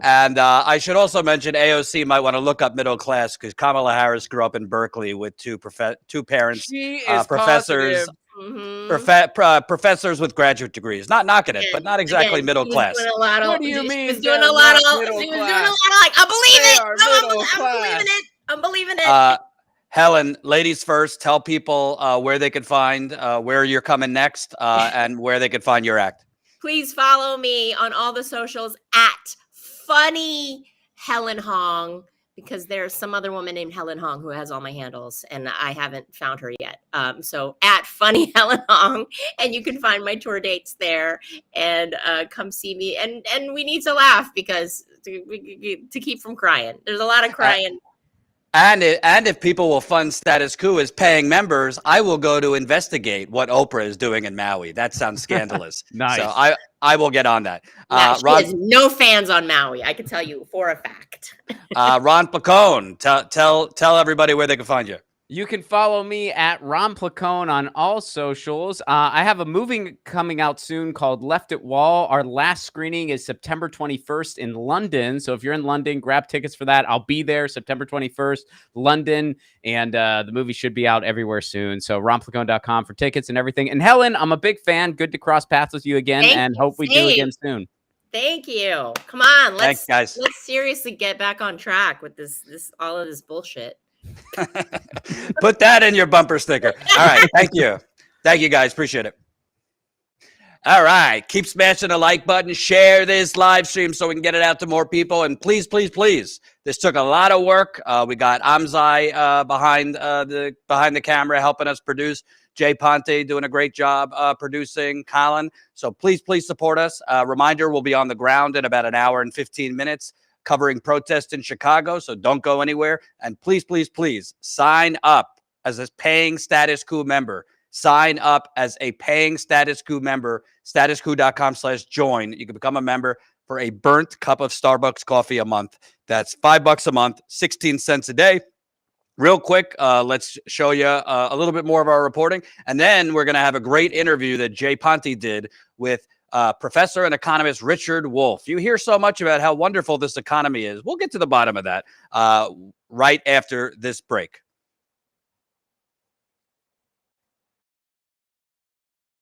And I should also mention AOC might want to look up middle class because Kamala Harris grew up in Berkeley with two parents, She is professors, Mhm. professors with graduate degrees. Not knocking it, but not exactly Again, middle she was class. doing a lot of- What do you she mean was doing they're a lot of. not She middle was doing a class? lot of like, I believe They it. are No, middle I'm believing class. it. I'm believing it. Helen, ladies first, tell people where they could find where you're coming next and where they could find your act. Please follow me on all the socials at Funny Helen Hong, because there's some other woman named Helen Hong who has all my handles and I haven't found her yet. So at Funny Helen Hong, and you can find my tour dates there and come see me. And we need to laugh because to keep from crying. There's a lot of crying. And if people will fund Status Quo as paying members, I will go to investigate what Oprah is doing in Maui. That sounds scandalous. Nice. So I will get on that. Yeah, she Ron, has no fans on Maui. I can tell you for a fact. Ron Placone, tell everybody where they can find you. You can follow me at Ron Placone on all socials. I have a movie coming out soon called Left at Wall. Our last screening is September 21st in London. So if you're in London, grab tickets for that. I'll be there September 21st, London. And the movie should be out everywhere soon. So ronplacone.com for tickets and everything. And Helen, I'm a big fan. Good to cross paths with you again. Thank and you. hope we do Same. again soon. Thank you. Come on, Thanks, guys. Let's seriously get back on track with this all of this bullshit. Put that in your bumper sticker. All right. Thank you. Thank you, guys. Appreciate it. All right. Keep smashing the like button. Share this live stream so we can get it out to more people. And please, please, please. This took a lot of work. We got Amzai behind the camera helping us produce. Jay Ponte doing a great job producing. Colin. So please, please support us. Reminder, we'll be on the ground in about an hour and 15 minutes. Covering protests in Chicago, so don't go anywhere. And please, please, please sign up as a paying Status Quo member. Sign up as a paying Status Quo member, statusquo.com/join. You can become a member for a burnt cup of Starbucks coffee a month. That's $5 a month, 16 cents a day. Real quick, let's show you a little bit more of our reporting. And then we're going to have a great interview that Jay Ponte did with professor and economist Richard Wolff. You hear so much about how wonderful this economy is. We'll get to the bottom of that right after this break.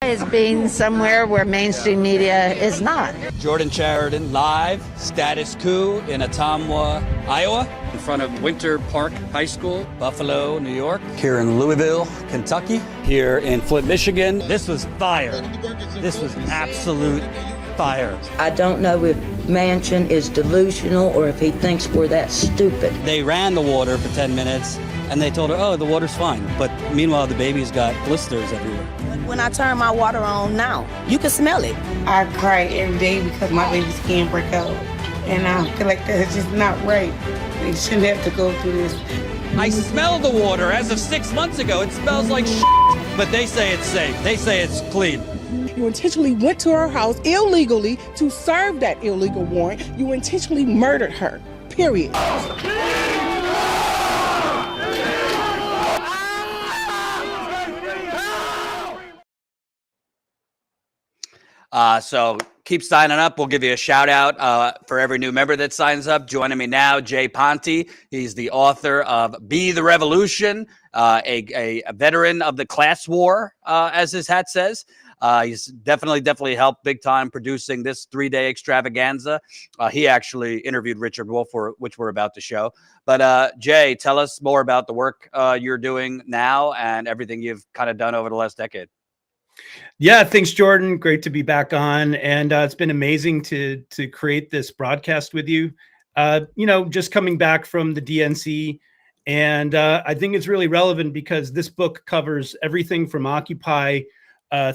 Is being somewhere where mainstream media is not. Jordan Sheridan live, Status Coup in Ottumwa, Iowa, in front of Winter Park High School, Buffalo, New York. Here in Louisville, Kentucky. Here in Flint, Michigan. This was fire. This was absolute fire. I don't know if Manchin is delusional or if he thinks we're that stupid. They ran the water for 10 minutes and they told her, oh, the water's fine. But meanwhile, the baby's got blisters everywhere. When I turn my water on now, you can smell it. I cry every day because my baby's skin break out. And I feel like that's just not right. They shouldn't have to go through this. I smell the water as of 6 months ago. It smells like shit, but they say it's safe. They say it's clean. You intentionally went to her house illegally to serve that illegal warrant. You intentionally murdered her, period. So keep signing up. We'll give you a shout out for every new member that signs up. Joining me now, Jay Ponte. He's the author of Be the Revolution, a veteran of the class war, as his hat says. He's definitely helped big time producing this 3-day extravaganza. He actually interviewed Richard Wolff, which we're about to show. But Jay, tell us more about the work you're doing now and everything you've kind of done over the last decade. Yeah, thanks, Jordan. Great to be back on. And it's been amazing to create this broadcast with you. Just coming back from the DNC. And I think it's really relevant because this book covers everything from Occupy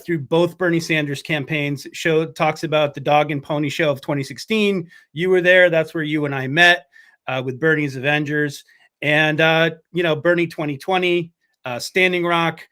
through both Bernie Sanders campaigns. Talks about the dog and pony show of 2016. You were there. That's where you and I met with Bernie's Avengers. And, Bernie 2020, Standing Rock,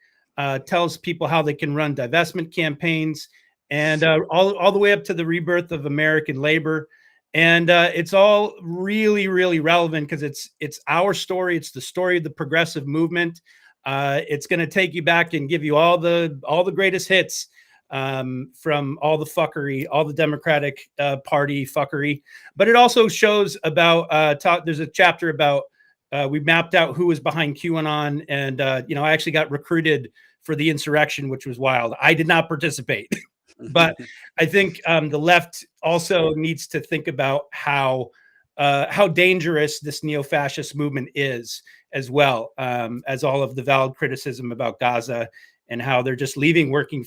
tells people how they can run divestment campaigns, and all the way up to the rebirth of American labor. And it's all really, really relevant because it's our story. It's the story of the progressive movement. It's going to take you back and give you all the greatest hits from all the fuckery, all the Democratic Party fuckery. But it also shows about there's a chapter about we mapped out who was behind QAnon, and I actually got recruited for the insurrection, which was wild. I did not participate, but I think the left also needs to think about how dangerous this neo-fascist movement is, as well as all of the valid criticism about Gaza and how they're just leaving working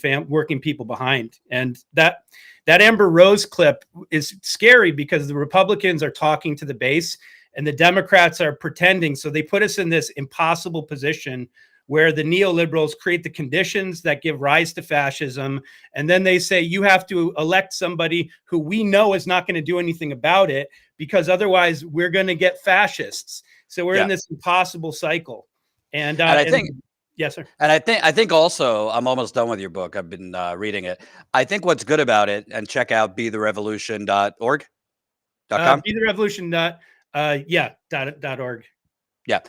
people behind. And that Amber Rose clip is scary because the Republicans are talking to the base and the Democrats are pretending. So they put us in this impossible position where the neoliberals create the conditions that give rise to fascism. And then they say, you have to elect somebody who we know is not going to do anything about it, because otherwise we're going to get fascists. So we're in this impossible cycle. And I think, yes, sir. And I think also, I'm almost done with your book. I've been reading it. I think what's good about it, and check out betherevolution.org. Betherevolution.org. Yeah.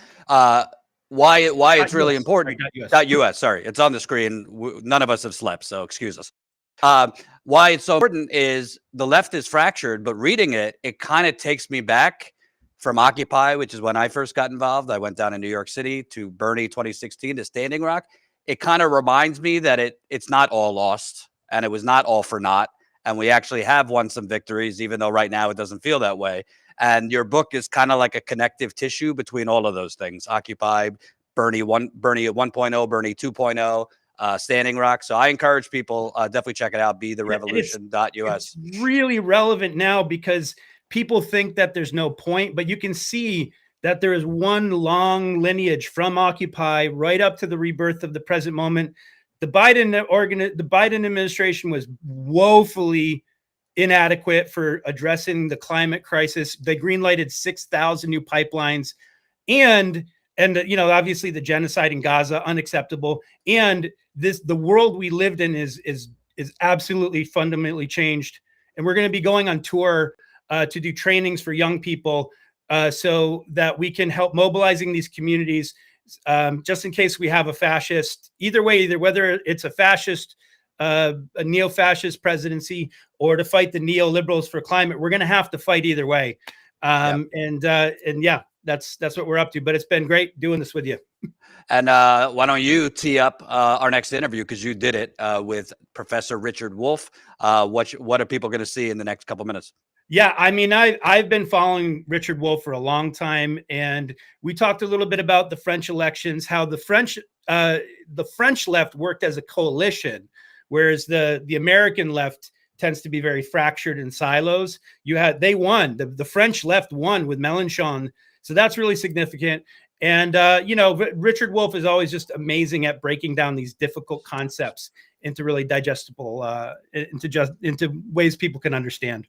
Why it's really important. .us. Sorry, it's on the screen. None of us have slept, so excuse us. Why it's so important is the left is fractured, but reading it kind of takes me back from Occupy, which is when I first got involved. I went down in New York City, to Bernie 2016, to Standing Rock. It kind of reminds me that it's not all lost, and it was not all for naught, and we actually have won some victories, even though right now it doesn't feel that way. And your book is kind of like a connective tissue between all of those things: Occupy, Bernie at 1.0, Bernie 2.0, Standing Rock. So I encourage people, definitely check it out, betherevolution.us. It's really relevant now because people think that there's no point, but you can see that there is one long lineage from Occupy right up to the rebirth of the present moment. The Biden administration was woefully inadequate for addressing the climate crisis. They greenlighted 6,000 new pipelines, and obviously the genocide in Gaza, unacceptable. And the world we lived in is absolutely fundamentally changed. And we're going to be going on tour to do trainings for young people so that we can help mobilizing these communities just in case we have a fascist. Either way, whether it's a fascist a neo-fascist presidency or to fight the neoliberals for climate. We're going to have to fight either way. And yeah, that's what we're up to. But it's been great doing this with you. And why don't you tee up our next interview, because you did it with Professor Richard Wolff. What are people going to see in the next couple minutes? Yeah, I mean, I've been following Richard Wolff for a long time, and we talked a little bit about the French elections, how the French left worked as a coalition, whereas the American left tends to be very fractured in silos. They won. The French left won with Mélenchon, so that's really significant. And Richard Wolff is always just amazing at breaking down these difficult concepts into really digestible, into ways people can understand.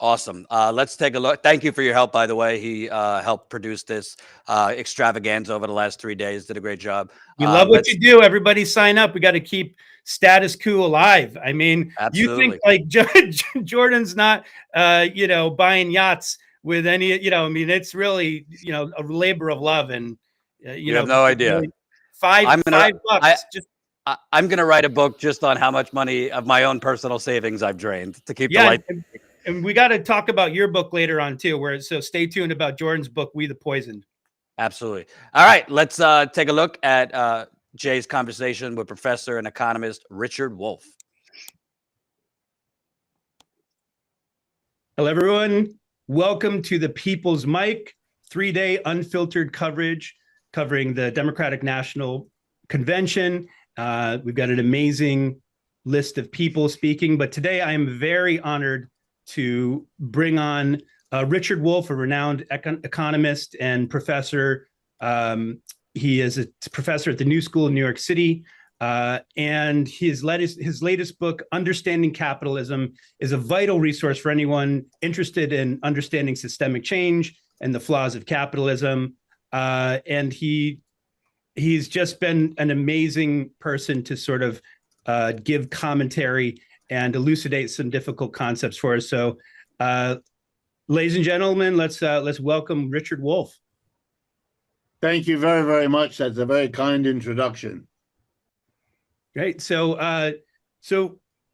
Awesome. Let's take a look. Thank you for your help, by the way. He helped produce this extravaganza over the last 3 days. Did a great job. We love what you do. Everybody sign up. We got to keep status quo alive. I mean, absolutely. You think like Jordan's not, buying yachts with any, I mean, it's really, a labor of love. And, you have no idea. Really $5 bucks. I'm going to write a book just on how much money of my own personal savings I've drained to keep the light. And we got to talk about your book later on too, so stay tuned about Jordan's book, We the Poisoned. Absolutely. All right, let's take a look at Jay's conversation with professor and economist Richard Wolff. Hello, everyone. Welcome to the People's Mic, 3-day unfiltered coverage covering the Democratic National Convention. We've got an amazing list of people speaking, but today I am very honored to bring on Richard Wolff, a renowned economist and professor. He is a professor at the New School in New York City. And his latest book, Understanding Capitalism, is a vital resource for anyone interested in understanding systemic change and the flaws of capitalism. And he's just been an amazing person to sort of give commentary and elucidate some difficult concepts for us. So, ladies and gentlemen, let's welcome Richard Wolff. Thank you very, very much. That's a very kind introduction. Great. So,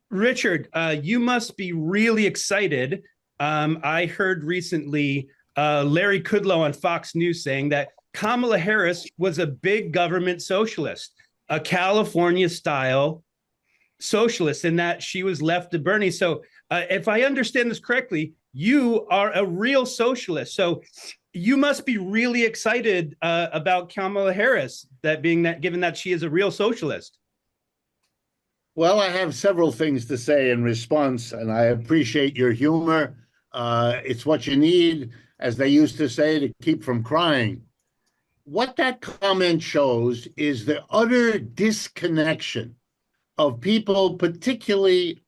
Richard, you must be really excited. I heard recently Larry Kudlow on Fox News saying that Kamala Harris was a big government socialist, a California-style socialist, in that she was left to Bernie. So if I understand this correctly, you are a real socialist. So you must be really excited about Kamala Harris, given that she is a real socialist. Well, I have several things to say in response, and I appreciate your humor. It's what you need, as they used to say, to keep from crying. What that comment shows is the utter disconnection of people, particularly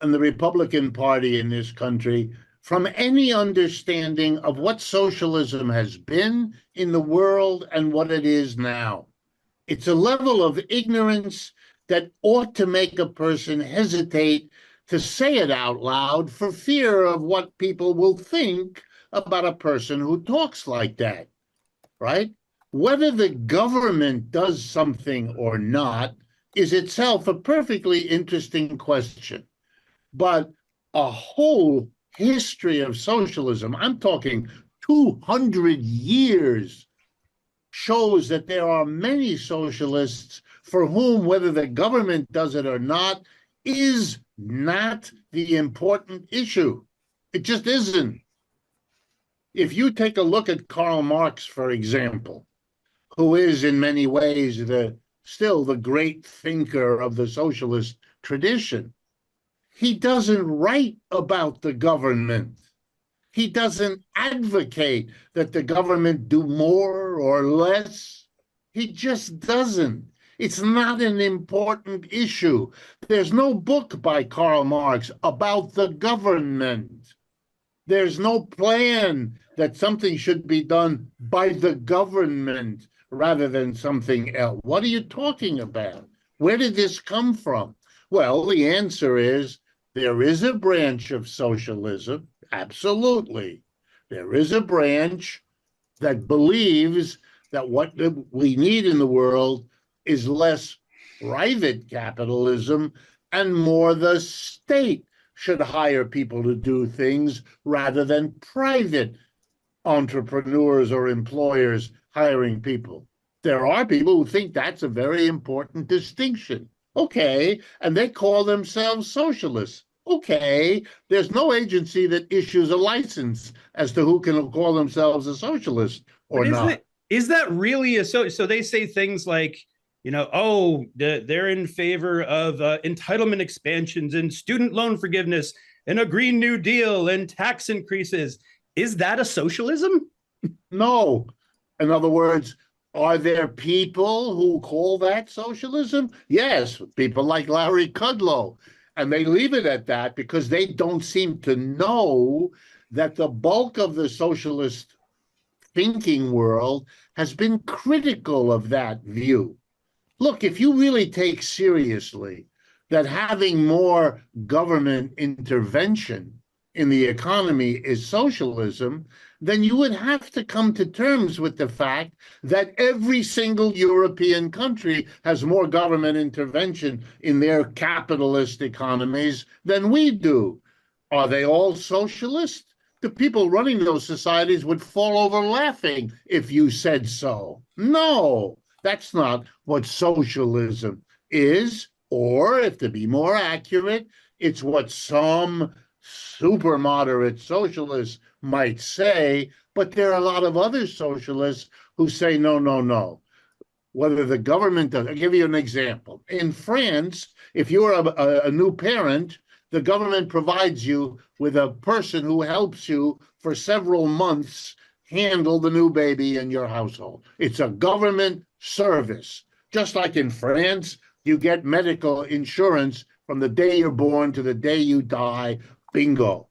in the Republican Party in this country, from any understanding of what socialism has been in the world and what it is now. It's a level of ignorance that ought to make a person hesitate to say it out loud for fear of what people will think about a person who talks like that, right? Whether the government does something or not is itself a perfectly interesting question. But a whole history of socialism, I'm talking 200 years, shows that there are many socialists for whom whether the government does it or not is not the important issue. It just isn't. If you take a look at Karl Marx, for example, who is in many ways still the great thinker of the socialist tradition, he doesn't write about the government. He doesn't advocate that the government do more or less. He just doesn't. It's not an important issue. There's no book by Karl Marx about the government. There's no plan that something should be done by the government rather than something else. What are you talking about? Where did this come from? Well, the answer is there is a branch of socialism, absolutely. There is a branch that believes that what we need in the world is less private capitalism, and more the state should hire people to do things rather than private entrepreneurs or employers hiring people. There are people who think that's a very important distinction. Okay, and they call themselves socialists. Okay, there's no agency that issues a license as to who can call themselves a socialist or not. Is that really so they say things like, they're in favor of entitlement expansions and student loan forgiveness and a Green New Deal and tax increases. Is that a socialism? No. In other words, are there people who call that socialism? Yes, people like Larry Kudlow. And they leave it at that because they don't seem to know that the bulk of the socialist thinking world has been critical of that view. Look, if you really take seriously that having more government intervention in the economy is socialism, then you would have to come to terms with the fact that every single European country has more government intervention in their capitalist economies than we do. Are they all socialist? The people running those societies would fall over laughing if you said so. No, that's not what socialism is, or if to be more accurate, it's what some super moderate socialists might say, but there are a lot of other socialists who say, no, no, no. Whether the government does, I'll give you an example. In France, if you're a new parent, the government provides you with a person who helps you for several months handle the new baby in your household. It's a government service. Just like in France, you get medical insurance from the day you're born to the day you die. Bingo.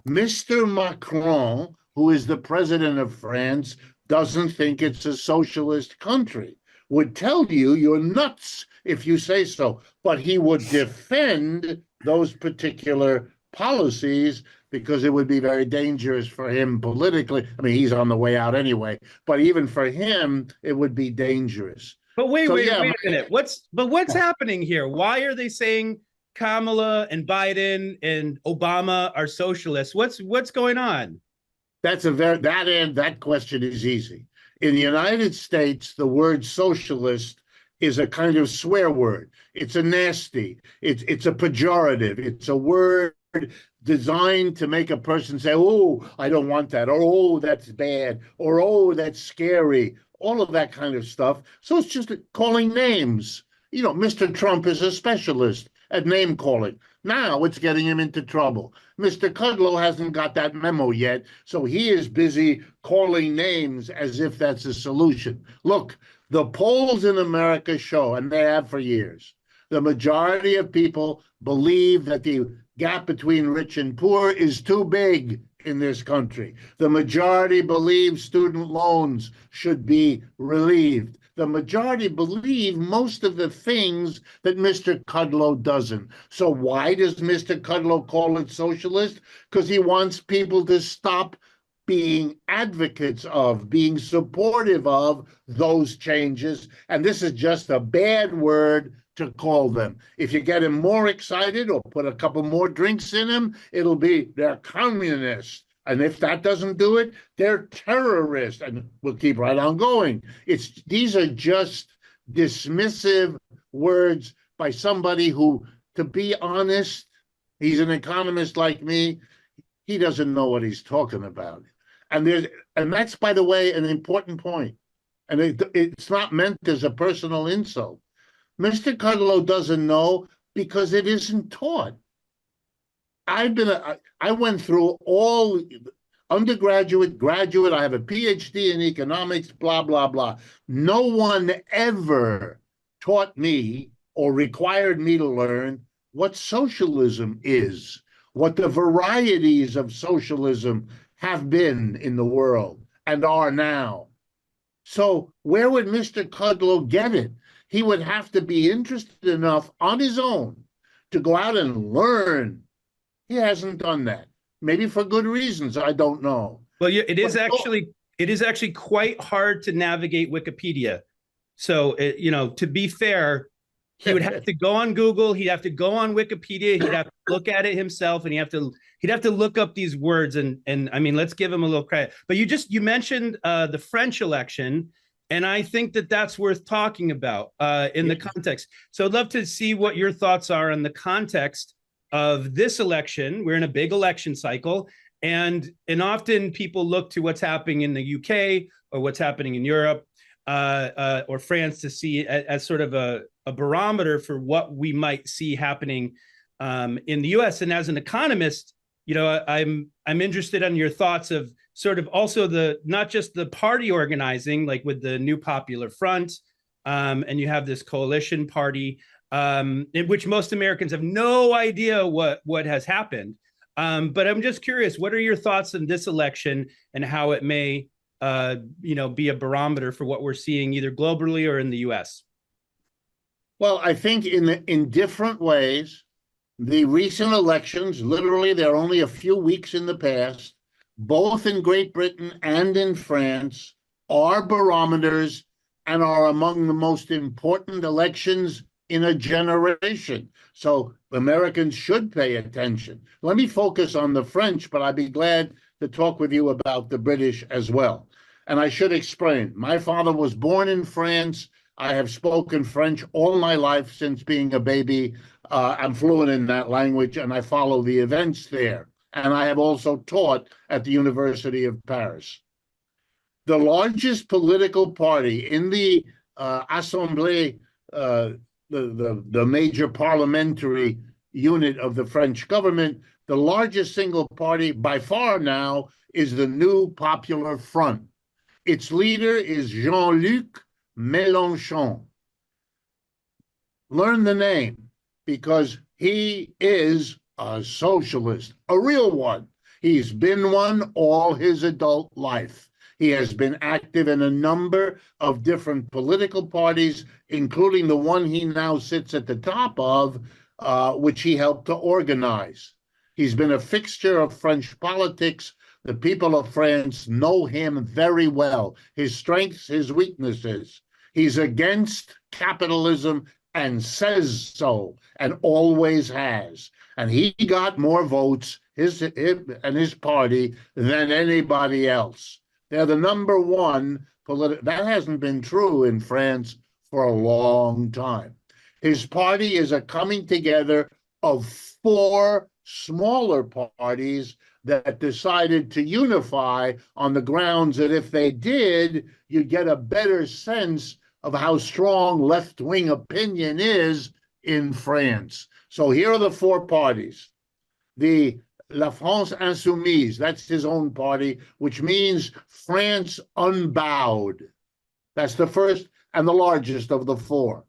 Mr. Macron, who is the president of France, doesn't think it's a socialist country. Would tell you you're nuts if you say so, but he would defend those particular policies because it would be very dangerous for him politically. I mean, he's on the way out anyway, but even for him, it would be dangerous. But wait a minute. What's happening here? Why are they saying Kamala and Biden and Obama are socialists? What's going on? That question is easy. In the United States, the word socialist is a kind of swear word. It's a nasty, it's a pejorative. It's a word designed to make a person say, oh, I don't want that, or oh, that's bad, or oh, that's scary, all of that kind of stuff. So it's just calling names. Mr. Trump is a specialist at name calling. Now it's getting him into trouble. Mr. Kudlow hasn't got that memo yet, so he is busy calling names as if that's a solution. Look, the polls in America show, and they have for years, the majority of people believe that the gap between rich and poor is too big in this country. The majority believe student loans should be relieved. The majority believe most of the things that Mr. Kudlow doesn't. So why does Mr. Kudlow call it socialist? Because he wants people to stop being advocates of, being supportive of those changes. And this is just a bad word to call them. If you get him more excited or put a couple more drinks in him, it'll be they're communists. And if that doesn't do it, they're terrorists. And we'll keep right on going. These are just dismissive words by somebody who, to be honest, he's an economist like me. He doesn't know what he's talking about. And that's, by the way, an important point. And it's not meant as a personal insult. Mr. Kudlow doesn't know because it isn't taught. I went through all undergraduate, graduate. I have a PhD in economics, blah, blah, blah. No one ever taught me or required me to learn what socialism is, what the varieties of socialism have been in the world and are now. So where would Mr. Kudlow get it? He would have to be interested enough on his own to go out and learn. He hasn't done that. Maybe for good reasons, I don't know. Well, yeah, it is actually quite hard to navigate Wikipedia. So, to be fair, He would have to go on Google. He'd have to go on Wikipedia. He'd have to look at it himself, and he'd have to look up these words. And I mean, let's give him a little credit. But you mentioned the French election, and I think that's worth talking about in the context. So I'd love to see what your thoughts are on the context of this election. We're in a big election cycle, and often people look to what's happening in the UK or what's happening in Europe or France to see as sort of a barometer for what we might see happening in the US. And as an economist, I'm interested in your thoughts of sort of also not just the party organizing, like with the New Popular Front, and you have this coalition party, in which most Americans have no idea what has happened. But I'm just curious, what are your thoughts on this election and how it may be a barometer for what we're seeing either globally or in the US? Well, I think in different ways, the recent elections, literally, they're only a few weeks in the past, both in Great Britain and in France, are barometers and are among the most important elections in a generation. So Americans should pay attention. Let me focus on the French, but I'd be glad to talk with you about the British as well. And I should explain, my father was born in France. I have spoken French all my life since being a baby. I'm fluent in that language, and I follow the events there. And I have also taught at the University of Paris. The largest political party in the Assemblée, the major parliamentary unit of the French government, the largest single party by far now is the New Popular Front. Its leader is Jean-Luc Mélenchon. Learn the name because he is a socialist, a real one. He's been one all his adult life. He has been active in a number of different political parties, including the one he now sits at the top of, which he helped to organize. He's been a fixture of French politics. The people of France know him very well, his strengths, his weaknesses. He's against capitalism and says so, and always has. And he got more votes, him and his party, than anybody else. They're the number one political. That hasn't been true in France for a long time. His party is a coming together of four smaller parties that decided to unify on the grounds that if they did, you'd get a better sense of how strong left-wing opinion is in France. So here are the four parties. The La France Insoumise, that's his own party, which means France Unbowed. That's the first and the largest of the four.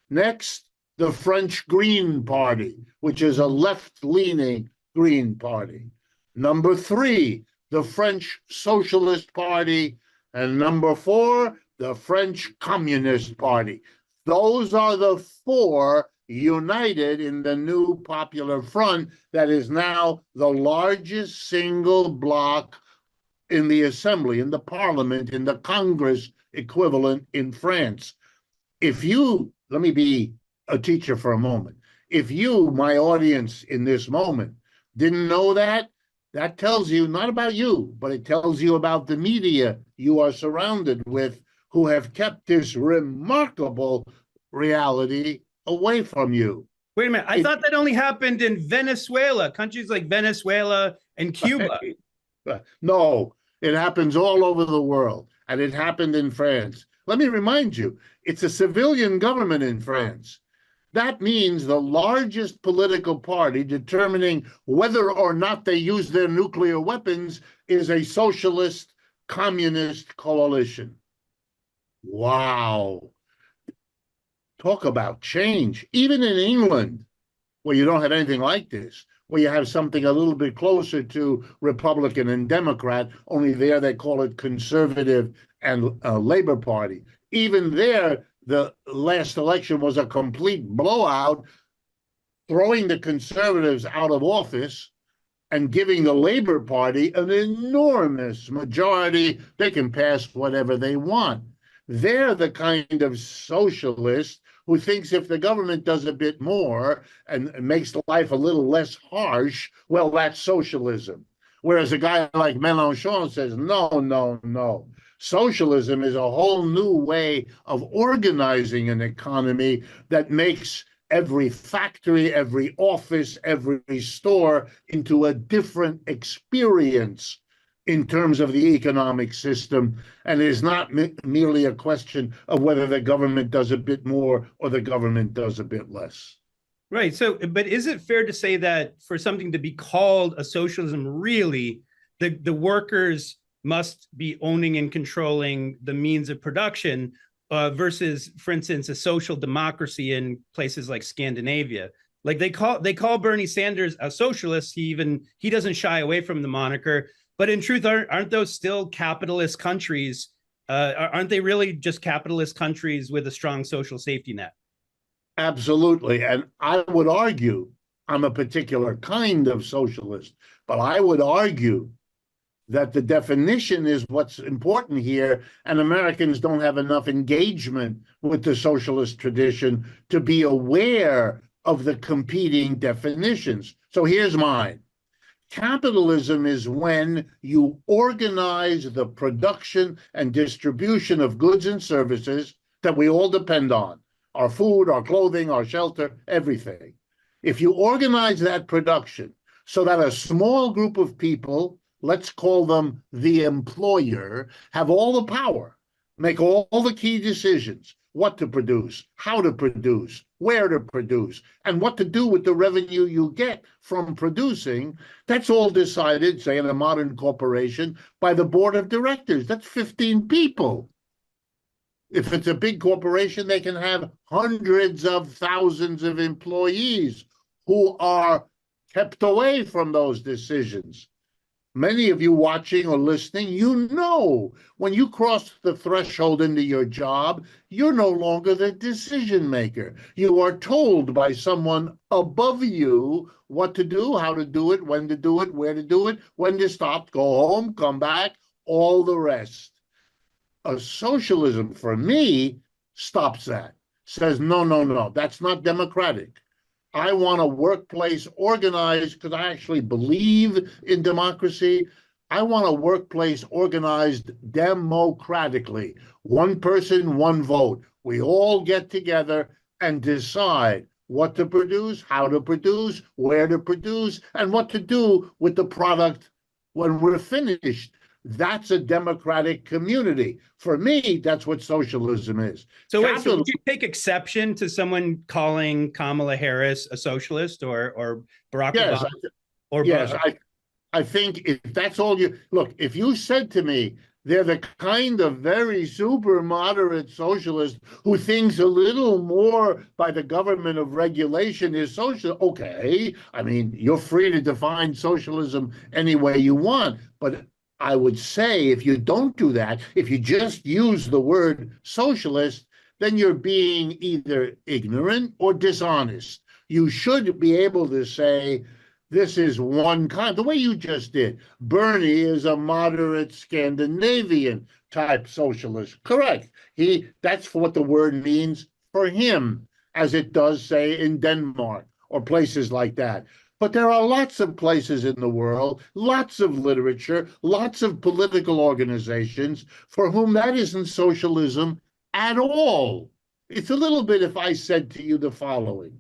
Next, the French Green Party, which is a left-leaning Green Party. Number three, the French Socialist Party. And number four, the French Communist Party. Those are the four united in the New Popular Front that is now the largest single bloc in the Assembly, in the Parliament, in the Congress equivalent in France. Let me be a teacher for a moment. If you, my audience in this moment, didn't know that, that tells you not about you, but it tells you about the media you are surrounded with, who have kept this remarkable reality away from you. Wait a minute. I thought that only happened in Venezuela, countries like Venezuela and Cuba. No, it happens all over the world, and it happened in France. Let me remind you, it's a civilian government in France. That means the largest political party determining whether or not they use their nuclear weapons is a socialist communist coalition. Wow. Talk about change. Even in England, where you don't have anything like this, where you have something a little bit closer to Republican and Democrat, only there they call it Conservative and Labor Party. Even there, the last election was a complete blowout, throwing the Conservatives out of office and giving the Labor Party an enormous majority. They can pass whatever they want. They're the kind of socialists who thinks if the government does a bit more and makes life a little less harsh, well, that's socialism. Whereas a guy like Mélenchon says, no, no, no. Socialism is a whole new way of organizing an economy that makes every factory, every office, every store into a different experience in terms of the economic system. And it is not merely a question of whether the government does a bit more or the government does a bit less. Right. So, but is it fair to say that for something to be called a socialism, really, the workers must be owning and controlling the means of production versus, for instance, a social democracy in places like Scandinavia? Like they call Bernie Sanders a socialist. He doesn't shy away from the moniker. But in truth, aren't those still capitalist countries? Aren't they really just capitalist countries with a strong social safety net? Absolutely. And I would argue, I'm a particular kind of socialist, but I would argue that the definition is what's important here, and Americans don't have enough engagement with the socialist tradition to be aware of the competing definitions. So here's mine. Capitalism is when you organize the production and distribution of goods and services that we all depend on, our food, our clothing, our shelter, everything. If you organize that production so that a small group of people, let's call them the employer, have all the power, make all the key decisions, what to produce, how to produce, where to produce, and what to do with the revenue you get from producing, that's all decided, say in a modern corporation, by the board of directors. That's 15 people. If it's a big corporation, they can have hundreds of thousands of employees who are kept away from those decisions. Many of you watching or listening, you know, when you cross the threshold into your job, you're no longer the decision maker. You are told by someone above you what to do, how to do it, when to do it, where to do it, when to stop, go home, come back, all the rest. A socialism, for me, stops that. Says, no, no, no, that's not democratic. I want a workplace organized, because I actually believe in democracy. I want a workplace organized democratically. One person, one vote. We all get together and decide what to produce, how to produce, where to produce, and what to do with the product when we're finished. That's a democratic community. For me, that's what socialism is. So wait, so would you take exception to someone calling Kamala Harris a socialist or Barack Obama? Or yes, I think if that's all you look, if you said to me, they're the kind of very super moderate socialist who thinks a little more by the government of regulation is social. Okay, I mean, you're free to define socialism any way you want, but I would say if you don't do that, if you just use the word socialist, then you're being either ignorant or dishonest. You should be able to say, this is one kind, the way you just did. Bernie is a moderate Scandinavian type socialist. Correct. That's what the word means for him, as it does, say, in Denmark or places like that. But there are lots of places in the world, lots of literature, lots of political organizations for whom that isn't socialism at all. It's a little bit if I said to you the following.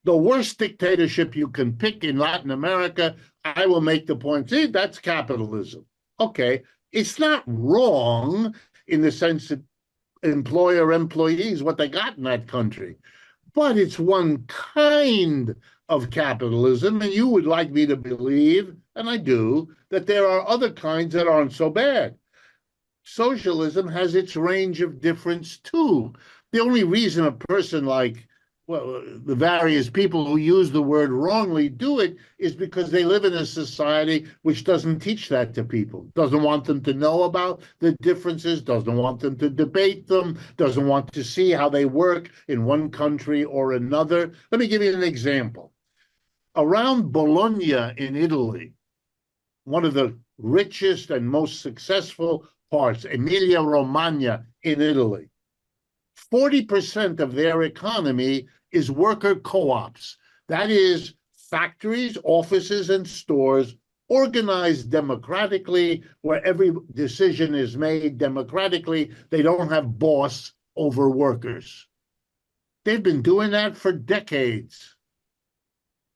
The worst dictatorship you can pick in Latin America, I will make the point, see, that's capitalism. Okay, it's not wrong in the sense that employer-employees, what they got in that country. But it's one kind of capitalism, and you would like me to believe, and I do, that there are other kinds that aren't so bad. Socialism has its range of difference too. The only reason a person like, well, the various people who use the word wrongly do it is because they live in a society which doesn't teach that to people, doesn't want them to know about the differences, doesn't want them to debate them, doesn't want to see how they work in one country or another. Let me give you an example. Around Bologna in Italy, one of the richest and most successful parts, Emilia-Romagna in Italy, 40% of their economy is worker co-ops. That is factories, offices, and stores organized democratically, where every decision is made democratically. They don't have boss over workers. They've been doing that for decades.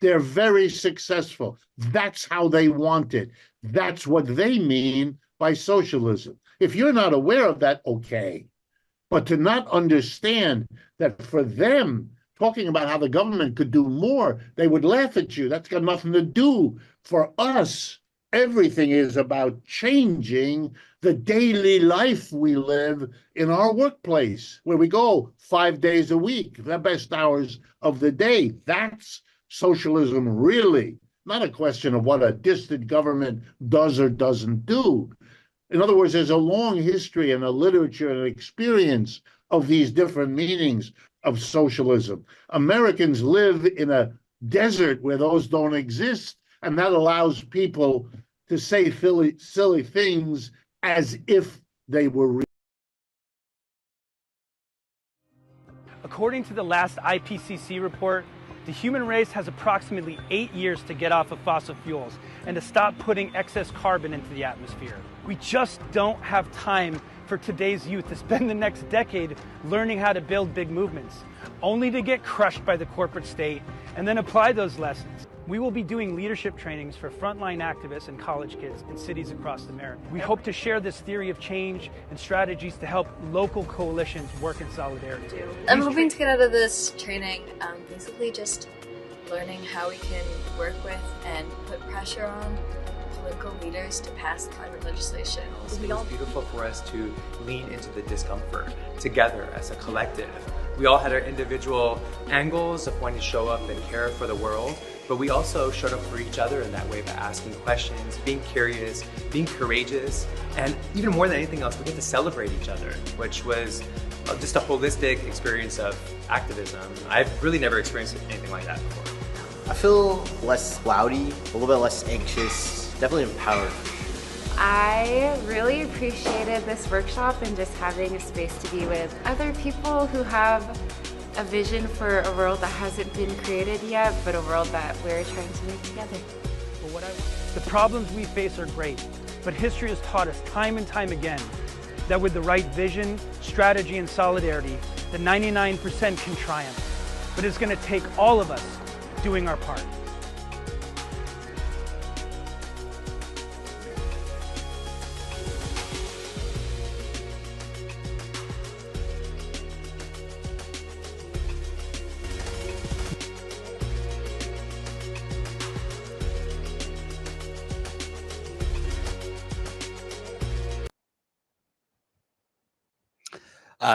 They're very successful. That's how they want it. That's what they mean by socialism. If you're not aware of that, okay. But to not understand that for them, talking about how the government could do more, they would laugh at you. That's got nothing to do. For us, everything is about changing the daily life we live in our workplace, where we go 5 days a week, the best hours of the day. That's socialism, really. Not a question of what a distant government does or doesn't do. In other words, there's a long history and a literature and an experience of these different meanings of socialism. Americans live in a desert where those don't exist, and that allows people to say silly things as if they were real. According to the last IPCC report, the human race has approximately 8 years to get off of fossil fuels and to stop putting excess carbon into the atmosphere. We just don't have time for today's youth to spend the next decade learning how to build big movements, only to get crushed by the corporate state and then apply those lessons. We will be doing leadership trainings for frontline activists and college kids in cities across America. We hope to share this theory of change and strategies to help local coalitions work in solidarity. I'm hoping to get out of this training basically just learning how we can work with and put pressure on political leaders to pass climate legislation. It was beautiful for us to lean into the discomfort together as a collective. We all had our individual angles of wanting to show up and care for the world, but we also showed up for each other in that way by asking questions, being curious, being courageous, and even more than anything else, we get to celebrate each other, which was just a holistic experience of activism. I've really never experienced anything like that before. I feel less cloudy, a little bit less anxious, definitely empowered. I really appreciated this workshop and just having a space to be with other people who have a vision for a world that hasn't been created yet, but a world that we're trying to make together. The problems we face are great, but history has taught us time and time again that with the right vision, strategy, and solidarity, the 99% can triumph. But it's going to take all of us doing our part.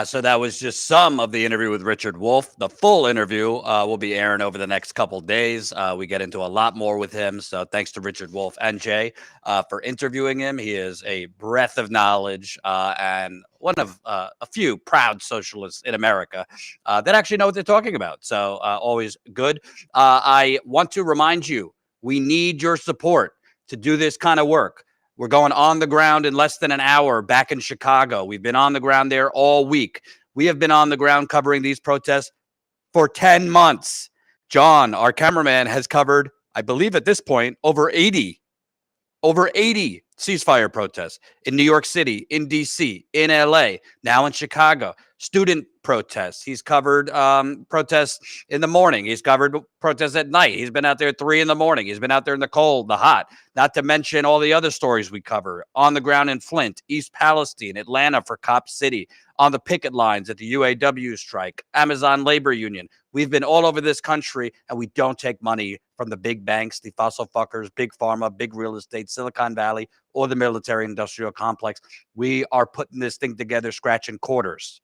So that was just some of the interview with Richard Wolff. The full interview will be airing over the next couple days. We get into a lot more with him. So thanks to Richard Wolff and Jay for interviewing him. He is a breath of knowledge and one of a few proud socialists in America that actually know what they're talking about. So always good. I want to remind you, we need your support to do this kind of work. We're going on the ground in less than an hour back in Chicago. We've been on the ground there all week. We have been on the ground covering these protests for 10 months. John, our cameraman, has covered, I believe at this point, over 80 ceasefire protests in New York City, in D.C., in L.A., now in Chicago. Student protests. He's covered protests in the morning. He's covered protests at night. He's been out there at 3 a.m. He's been out there in the cold, the hot, not to mention all the other stories we cover. On the ground in Flint, East Palestine, Atlanta for Cop City, on the picket lines at the UAW strike, Amazon Labor Union. We've been all over this country, and we don't take money from the big banks, the fossil fuckers, big pharma, big real estate, Silicon Valley, or the military-industrial complex. We are putting this thing together, scratching quarters.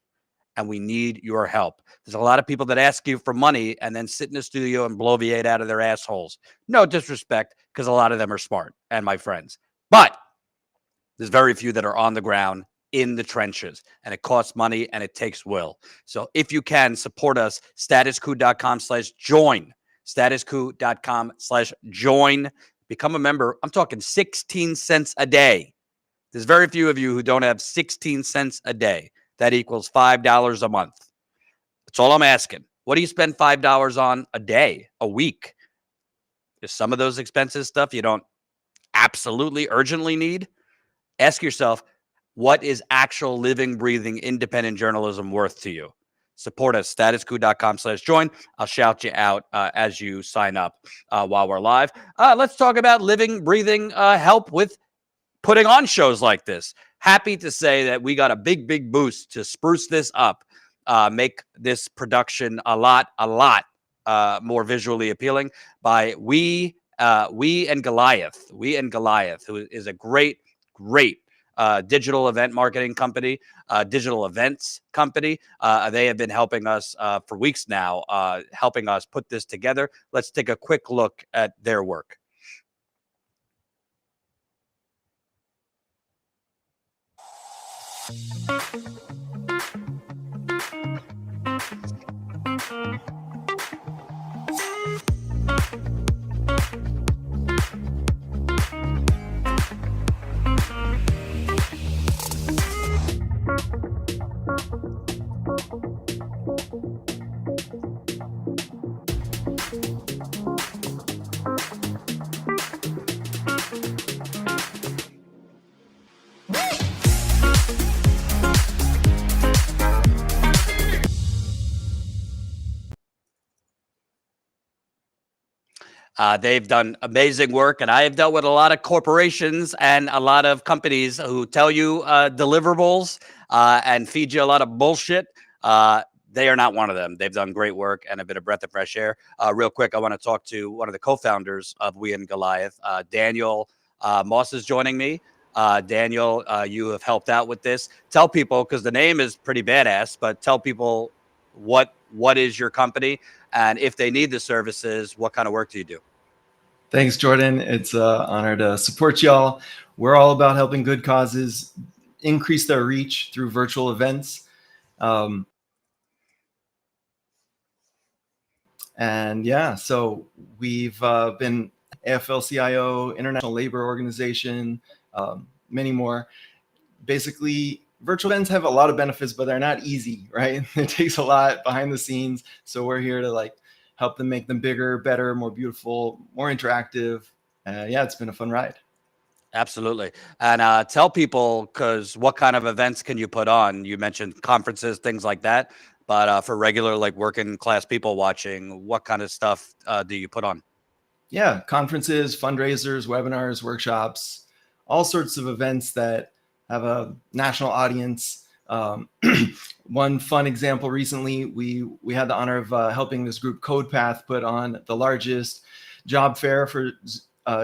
And we need your help. There's a lot of people that ask you for money and then sit in the studio and bloviate out of their assholes. No disrespect, because a lot of them are smart and my friends. But there's very few that are on the ground in the trenches. And it costs money and it takes will. So if you can, support us, statuscoup.com/join. Statuscoup.com/join. Become a member. I'm talking 16 cents a day. There's very few of you who don't have 16 cents a day. That equals $5 a month. That's all I'm asking. What do you spend $5 on a day, a week? Is some of those expenses stuff you don't absolutely urgently need? Ask yourself, what is actual living, breathing, independent journalism worth to you? Support us, statuscoup.com/join. I'll shout you out as you sign up while we're live. Let's talk about living, breathing help with putting on shows like this. Happy to say that we got a big boost to spruce this up, make this production a lot more visually appealing by We and Goliath. We and Goliath, who is a great digital event marketing company, digital events company. They have been helping us for weeks now, helping us put this together. Let's take a quick look at their work. They've done amazing work, and I have dealt with a lot of corporations and a lot of companies who tell you deliverables and feed you a lot of bullshit. They are not one of them. They've done great work and a bit of breath of fresh air. Real quick, I want to talk to one of the co-founders of We and Goliath. Daniel Moss is joining me. Daniel, you have helped out with this. Tell people, because the name is pretty badass, but tell people what is your company, and if they need the services, what kind of work do you do? Thanks, Jordan. It's an honor to support y'all. We're all about helping good causes increase their reach through virtual events. And yeah, so we've been AFL-CIO, International Labor Organization, many more. Basically, virtual events have a lot of benefits, but they're not easy, right? It takes a lot behind the scenes. So we're here to help them make them bigger, better, more beautiful, more interactive. Yeah, it's been a fun ride. Absolutely. And tell people, because what kind of events can you put on? You mentioned conferences, things like that. But for regular, working class people watching, what kind of stuff do you put on? Yeah, conferences, fundraisers, webinars, workshops, all sorts of events that have a national audience. One fun example recently, we had the honor of helping this group CodePath put on the largest job fair for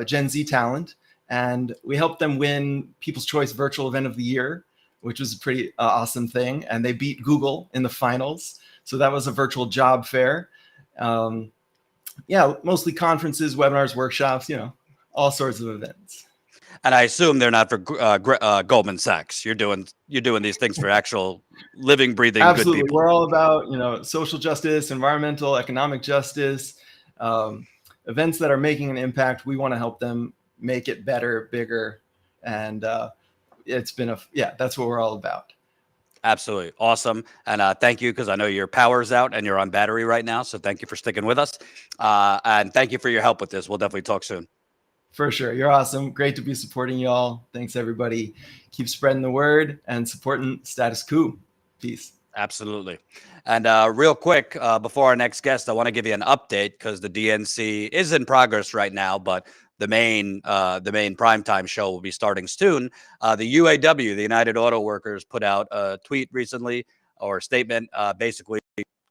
Gen Z talent. And we helped them win People's Choice Virtual Event of the Year, which was a pretty awesome thing. And they beat Google in the finals. So that was a virtual job fair. Yeah, mostly conferences, webinars, workshops, all sorts of events. And I assume they're not for Goldman Sachs. You're doing these things for actual living, breathing, Absolutely. good people. We're all about, social justice, environmental, economic justice, events that are making an impact. We want to help them make it better, bigger. And it's been that's what we're all about. Absolutely. Awesome. And thank you, because I know your power's out and you're on battery right now. So thank you for sticking with us. And thank you for your help with this. We'll definitely talk soon. For sure. You're awesome. Great to be supporting y'all. Thanks, everybody. Keep spreading the word and supporting Status Coup. Peace. Absolutely. And real quick, before our next guest, I want to give you an update, because the DNC is in progress right now, but the main primetime show will be starting soon. The UAW, the United Auto Workers, put out a tweet recently, or a statement, basically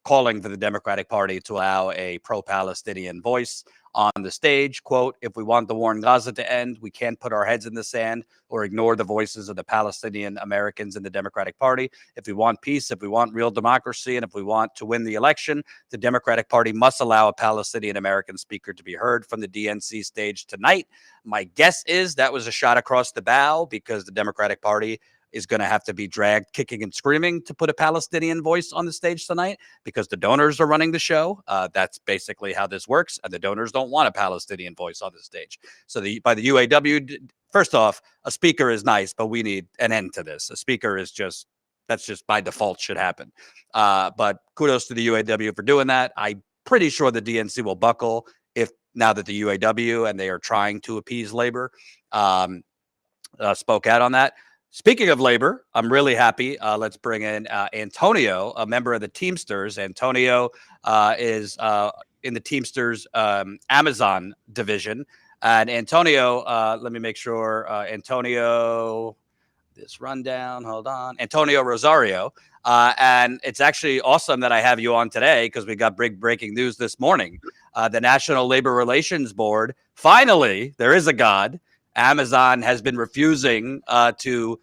calling for the Democratic Party to allow a pro-Palestinian voice on the stage. Quote, "If we want the war in Gaza to end, we can't put our heads in the sand or ignore the voices of the Palestinian Americans in the Democratic Party. If we want peace, if we want real democracy, and if we want to win the election, the Democratic Party must allow a Palestinian American speaker to be heard from the DNC stage tonight." My guess is that was a shot across the bow, because the Democratic Party is going to have to be dragged kicking and screaming to put a Palestinian voice on the stage tonight, because the donors are running the show. That's basically how this works. And the donors don't want a Palestinian voice on the stage. So by the UAW, first off, a speaker is nice, but we need an end to this. A speaker is just That's just by default should happen. But kudos to the UAW for doing that. I'm pretty sure the DNC will buckle now that the UAW and they are trying to appease labor spoke out on that. Speaking of labor, I'm really happy. Let's bring in Antonio, a member of the Teamsters. Antonio is in the Teamsters Amazon division. And Antonio, let me make sure, Antonio, this rundown, hold on. Antonio Rosario. And it's actually awesome that I have you on today because we got big breaking news this morning. The National Labor Relations Board, finally, there is a God. Amazon has been refusing to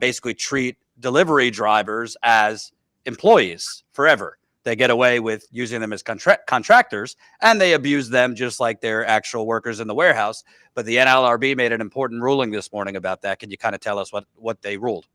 basically treat delivery drivers as employees forever. They get away with using them as contractors, and they abuse them just like they're actual workers in the warehouse. But the NLRB made an important ruling this morning about that. Can you kind of tell us what they ruled?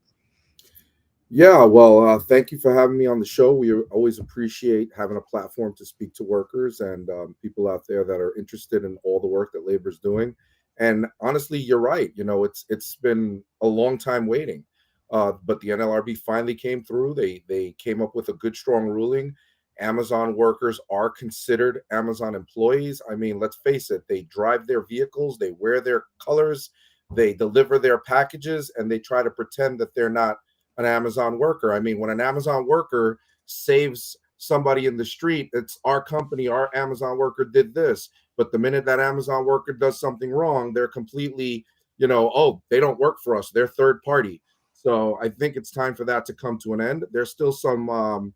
Yeah, well, thank you for having me on the show. We always appreciate having a platform to speak to workers and people out there that are interested in all the work that labor is doing. And honestly, you're right. You know, it's been a long time waiting. But the NLRB finally came through. They came up with a good, strong ruling. Amazon workers are considered Amazon employees. I mean, let's face it, they drive their vehicles, they wear their colors, they deliver their packages, and they try to pretend that they're not an Amazon worker. I mean, when an Amazon worker saves somebody in the street, it's our company, our Amazon worker did this. But the minute that Amazon worker does something wrong, they're completely, oh, they don't work for us. They're third party. So I think it's time for that to come to an end. There's still some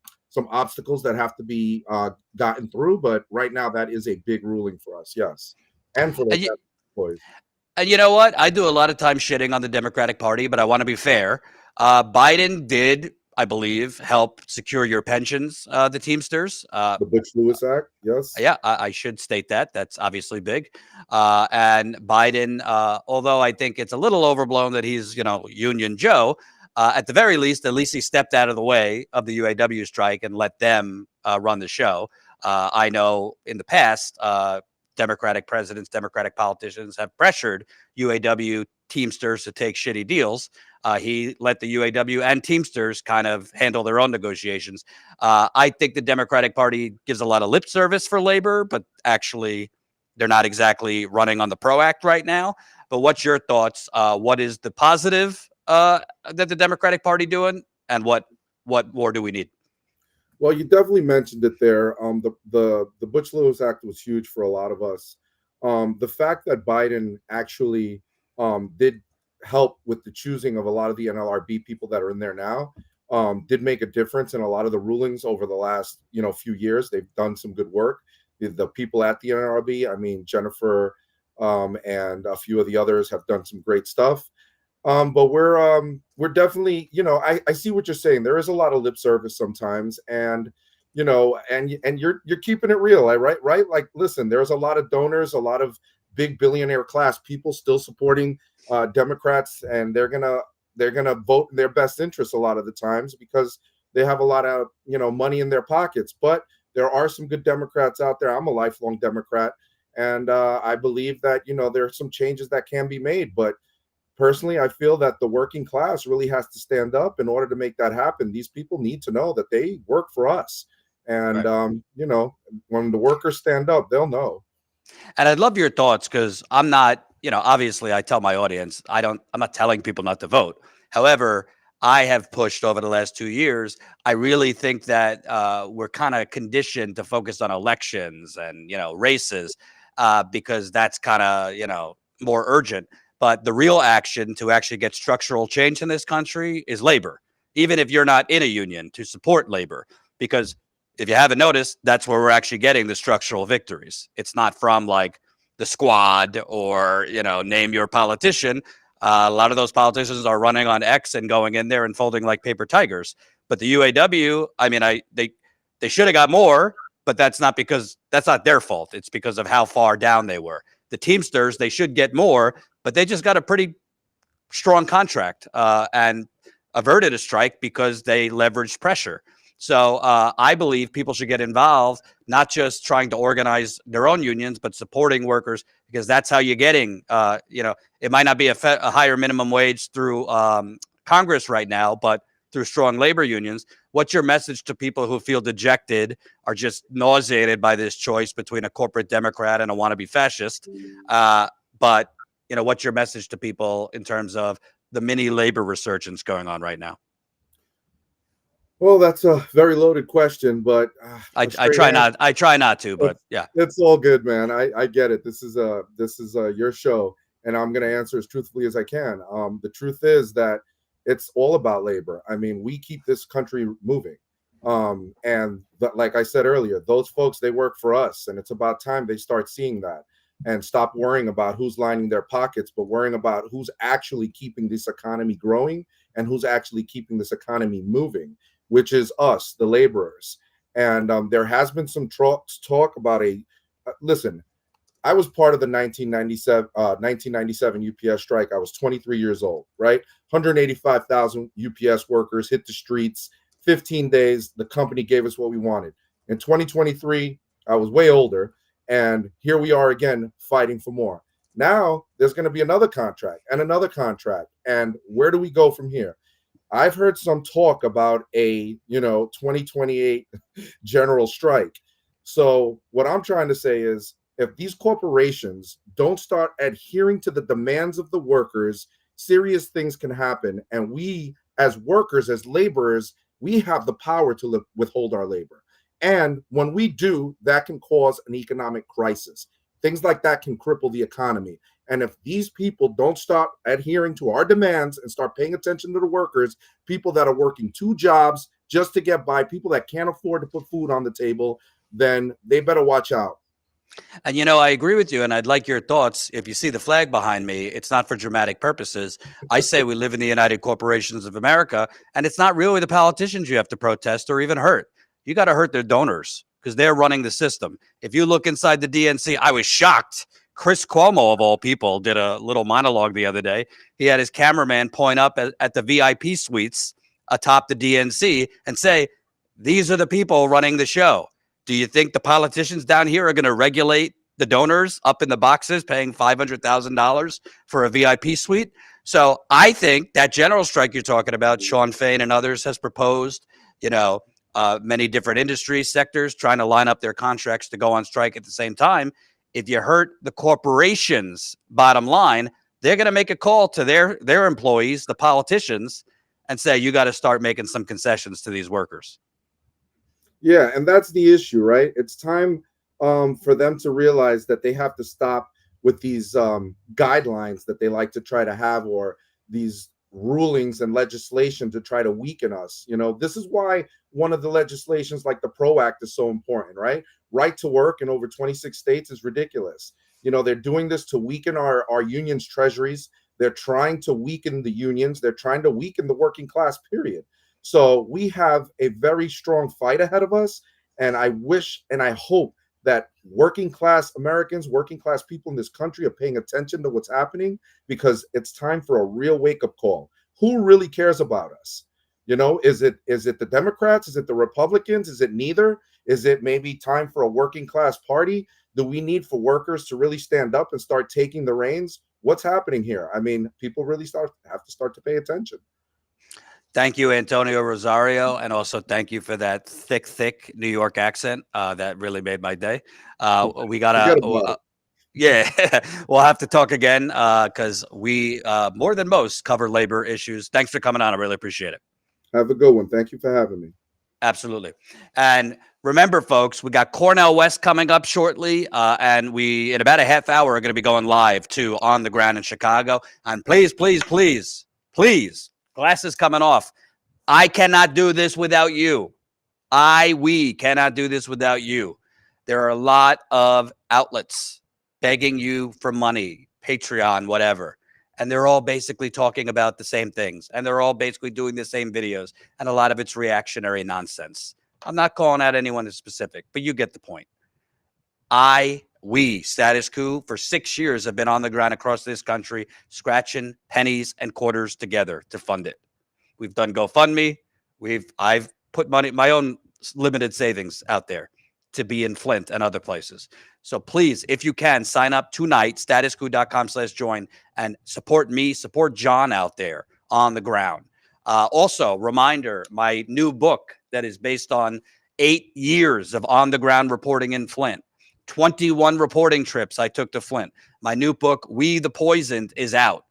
obstacles that have to be gotten through, but right now that is a big ruling for us. Yes, and for the employees. And you know what? I do a lot of time shitting on the Democratic Party, but I want to be fair. Biden did, I believe, help secure your pensions, the Teamsters. The Butch-Lewis Act, yes. Yeah, I should state that. That's obviously big. And Biden, although I think it's a little overblown that he's, Union Joe, at the very least, he stepped out of the way of the UAW strike and let them run the show. I know in the past, Democratic presidents, Democratic politicians have pressured UAW Teamsters to take shitty deals. He let the UAW and Teamsters kind of handle their own negotiations. I think the Democratic Party gives a lot of lip service for labor, but actually they're not exactly running on the PRO Act right now. But what's your thoughts? What is the positive that the Democratic Party doing, and what more do we need? Well, you definitely mentioned it there. The Butch-Lewis Act was huge for a lot of us. The fact that Biden actually did help with the choosing of a lot of the NLRB people that are in there now did make a difference in a lot of the rulings over the last few years. They've done some good work. The people at the NLRB, I mean, Jennifer and a few of the others have done some great stuff. But we're definitely, I see what you're saying. There is a lot of lip service sometimes, and and you're keeping it real, right? Like, listen, there's a lot of donors, a lot of big billionaire class people still supporting Democrats, and they're gonna vote in their best interest a lot of the times because they have a lot of money in their pockets. But there are some good Democrats out there. I'm a lifelong Democrat, and I believe that there are some changes that can be made. But personally, I feel that the working class really has to stand up in order to make that happen. These people need to know that they work for us, and right. When the workers stand up, they'll know. And I'd love your thoughts, because I'm not, obviously I tell my audience, I'm not telling people not to vote. However, I have pushed over the last 2 years. I really think that we're kind of conditioned to focus on elections and, races because that's kind of, more urgent. But the real action to actually get structural change in this country is labor, even if you're not in a union, to support labor. Because if you haven't noticed, that's where we're actually getting the structural victories. It's not from like the squad or, name your politician. A lot of those politicians are running on X and going in there and folding like paper tigers. But the UAW, I mean, they should have got more, but that's not their fault. It's because of how far down they were. The Teamsters, they should get more, but they just got a pretty strong contract and averted a strike because they leveraged pressure. So I believe people should get involved, not just trying to organize their own unions, but supporting workers, because that's how you're getting, it might not be a higher minimum wage through Congress right now, but through strong labor unions. What's your message to people who feel dejected, are just nauseated by this choice between a corporate Democrat and a wannabe fascist? But, you know, what's your message to people in terms of the mini labor resurgence going on right now? Well, that's a very loaded question, but I try not to, but yeah, it's all good, man. I get it. This is your show, and I'm going to answer as truthfully as I can. The truth is that it's all about labor. I mean, we keep this country moving. Like I said earlier, those folks, they work for us, and it's about time they start seeing that and stop worrying about who's lining their pockets, but worrying about who's actually keeping this economy growing and who's actually keeping this economy moving, which is us, the laborers. And there has been some talk about listen, I was part of the 1997 UPS strike. I was 23 years old, right? 185,000 UPS workers hit the streets, 15 days, the company gave us what we wanted. In 2023, I was way older, and here we are again fighting for more. Now there's going to be another contract and another contract. And where do we go from here? I've heard some talk about a 2028 general strike. So what I'm trying to say is, if these corporations don't start adhering to the demands of the workers, serious things can happen. And we, as workers, as laborers, we have the power to withhold our labor. And when we do, that can cause an economic crisis. Things like that can cripple the economy. And if these people don't start adhering to our demands and start paying attention to the workers, people that are working 2 jobs just to get by, people that can't afford to put food on the table, then they better watch out. And, you know, I agree with you, and I'd like your thoughts. If you see the flag behind me, it's not for dramatic purposes. I say we live in the United Corporations of America, and it's not really the politicians you have to protest or even hurt. You got to hurt their donors because they're running the system. If you look inside the DNC, I was shocked. Chris Cuomo, of all people, did a little monologue the other day. He had his cameraman point up at the VIP suites atop the DNC and say, these are the people running the show. Do you think the politicians down here are going to regulate the donors up in the boxes paying $500,000 for a VIP suite? So I think that general strike you're talking about, Sean Fain and others has proposed, many different industry sectors trying to line up their contracts to go on strike at the same time. If you hurt the corporations, bottom line, they're going to make a call to their employees, the politicians, and say, you got to start making some concessions to these workers. Yeah, and that's the issue, right? It's time for them to realize that they have to stop with these guidelines that they like to try to have, or these rulings and legislation to try to weaken us. This is why one of the legislations like the PRO Act is so important, right? Right to work in over 26 states is ridiculous. They're doing this to weaken our unions' treasuries. They're trying to weaken the unions. They're trying to weaken the working class, period. So we have a very strong fight ahead of us. And I wish and I hope that working class Americans, working class people in this country are paying attention to what's happening, because it's time for a real wake-up call. Who really cares about us? Is it the Democrats? Is it the Republicans? Is it neither? Is it maybe time for a working class party? Do we need for workers to really stand up and start taking the reins? What's happening here? I mean, people really have to start to pay attention. Thank you, Antonio Rosario, and also thank you for that thick New York accent. That really made my day. We gotta, we'll have to talk again because we more than most cover labor issues. Thanks for coming on. I really appreciate it. Have a good one. Thank you for having me. Absolutely. And remember, folks, we got Cornel West coming up shortly, and we in about a half hour are going to be going live too on the ground in Chicago. And please. Glasses coming off. I cannot do this without you. We cannot do this without you. There are a lot of outlets begging you for money, Patreon, whatever. And they're all basically talking about the same things. And they're all basically doing the same videos. And a lot of it's reactionary nonsense. I'm not calling out anyone in specific, but you get the point. We, Status Coup, for 6 years have been on the ground across this country, scratching pennies and quarters together to fund it. We've done GoFundMe. I've put money, my own limited savings out there to be in Flint and other places. So please, if you can, sign up tonight, statuscoup.com/join, and support me, support John out there on the ground. Also, reminder, my new book that is based on 8 years of on-the-ground reporting in Flint, 21 reporting trips I took to Flint. My new book, We the Poisoned, is out.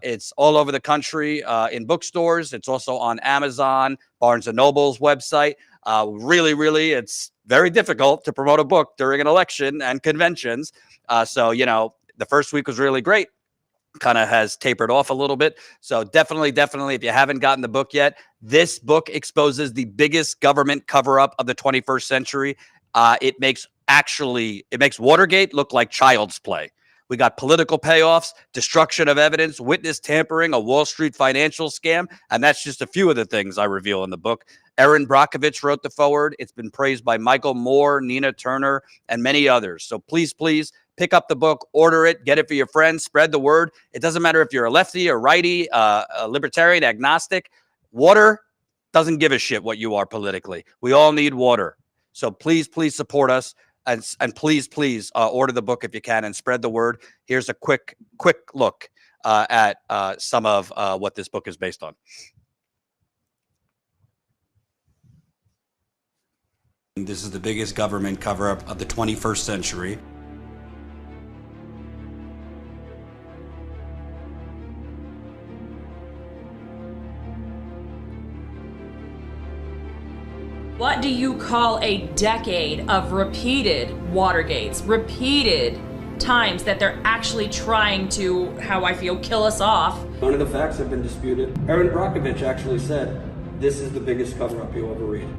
It's all over the country in bookstores. It's also on Amazon, Barnes & Noble's website. Really, it's very difficult to promote a book during an election and conventions. So, you know, the first week was really great. Kind of has tapered off a little bit. So definitely, if you haven't gotten the book yet, this book exposes the biggest government cover-up of the 21st century. It makes Watergate look like child's play. We got political payoffs, destruction of evidence, witness tampering, a Wall Street financial scam, and that's just a few of the things I reveal in the book. Erin Brockovich wrote the foreword. It's been praised by Michael Moore, Nina Turner, and many others. So please pick up the book, order it, get it for your friends, spread the word. It doesn't matter if you're a lefty or righty, a libertarian, agnostic. Water doesn't give a shit what you are politically. We all need water. So please support us. And please order the book if you can and spread the word. Here's a quick look at some of what this book is based on. This is the biggest government cover-up of the 21st century. What do you call a decade of repeated Watergates, repeated times that they're actually trying to, how I feel, kill us off? None of the facts have been disputed. Erin Brockovich actually said, this is the biggest cover-up you'll ever read.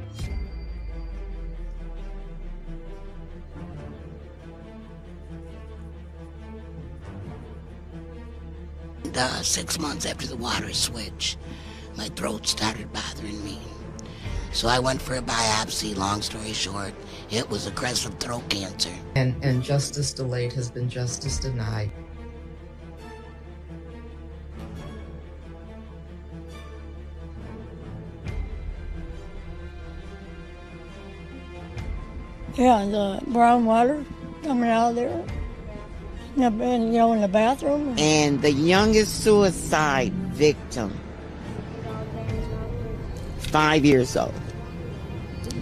And 6 months after the water switch, my throat started bothering me. So I went for a biopsy. Long story short, it was aggressive throat cancer. And justice delayed has been justice denied. Yeah, the brown water coming out of there. And, you know, in the bathroom. And the youngest suicide victim, 5 years old.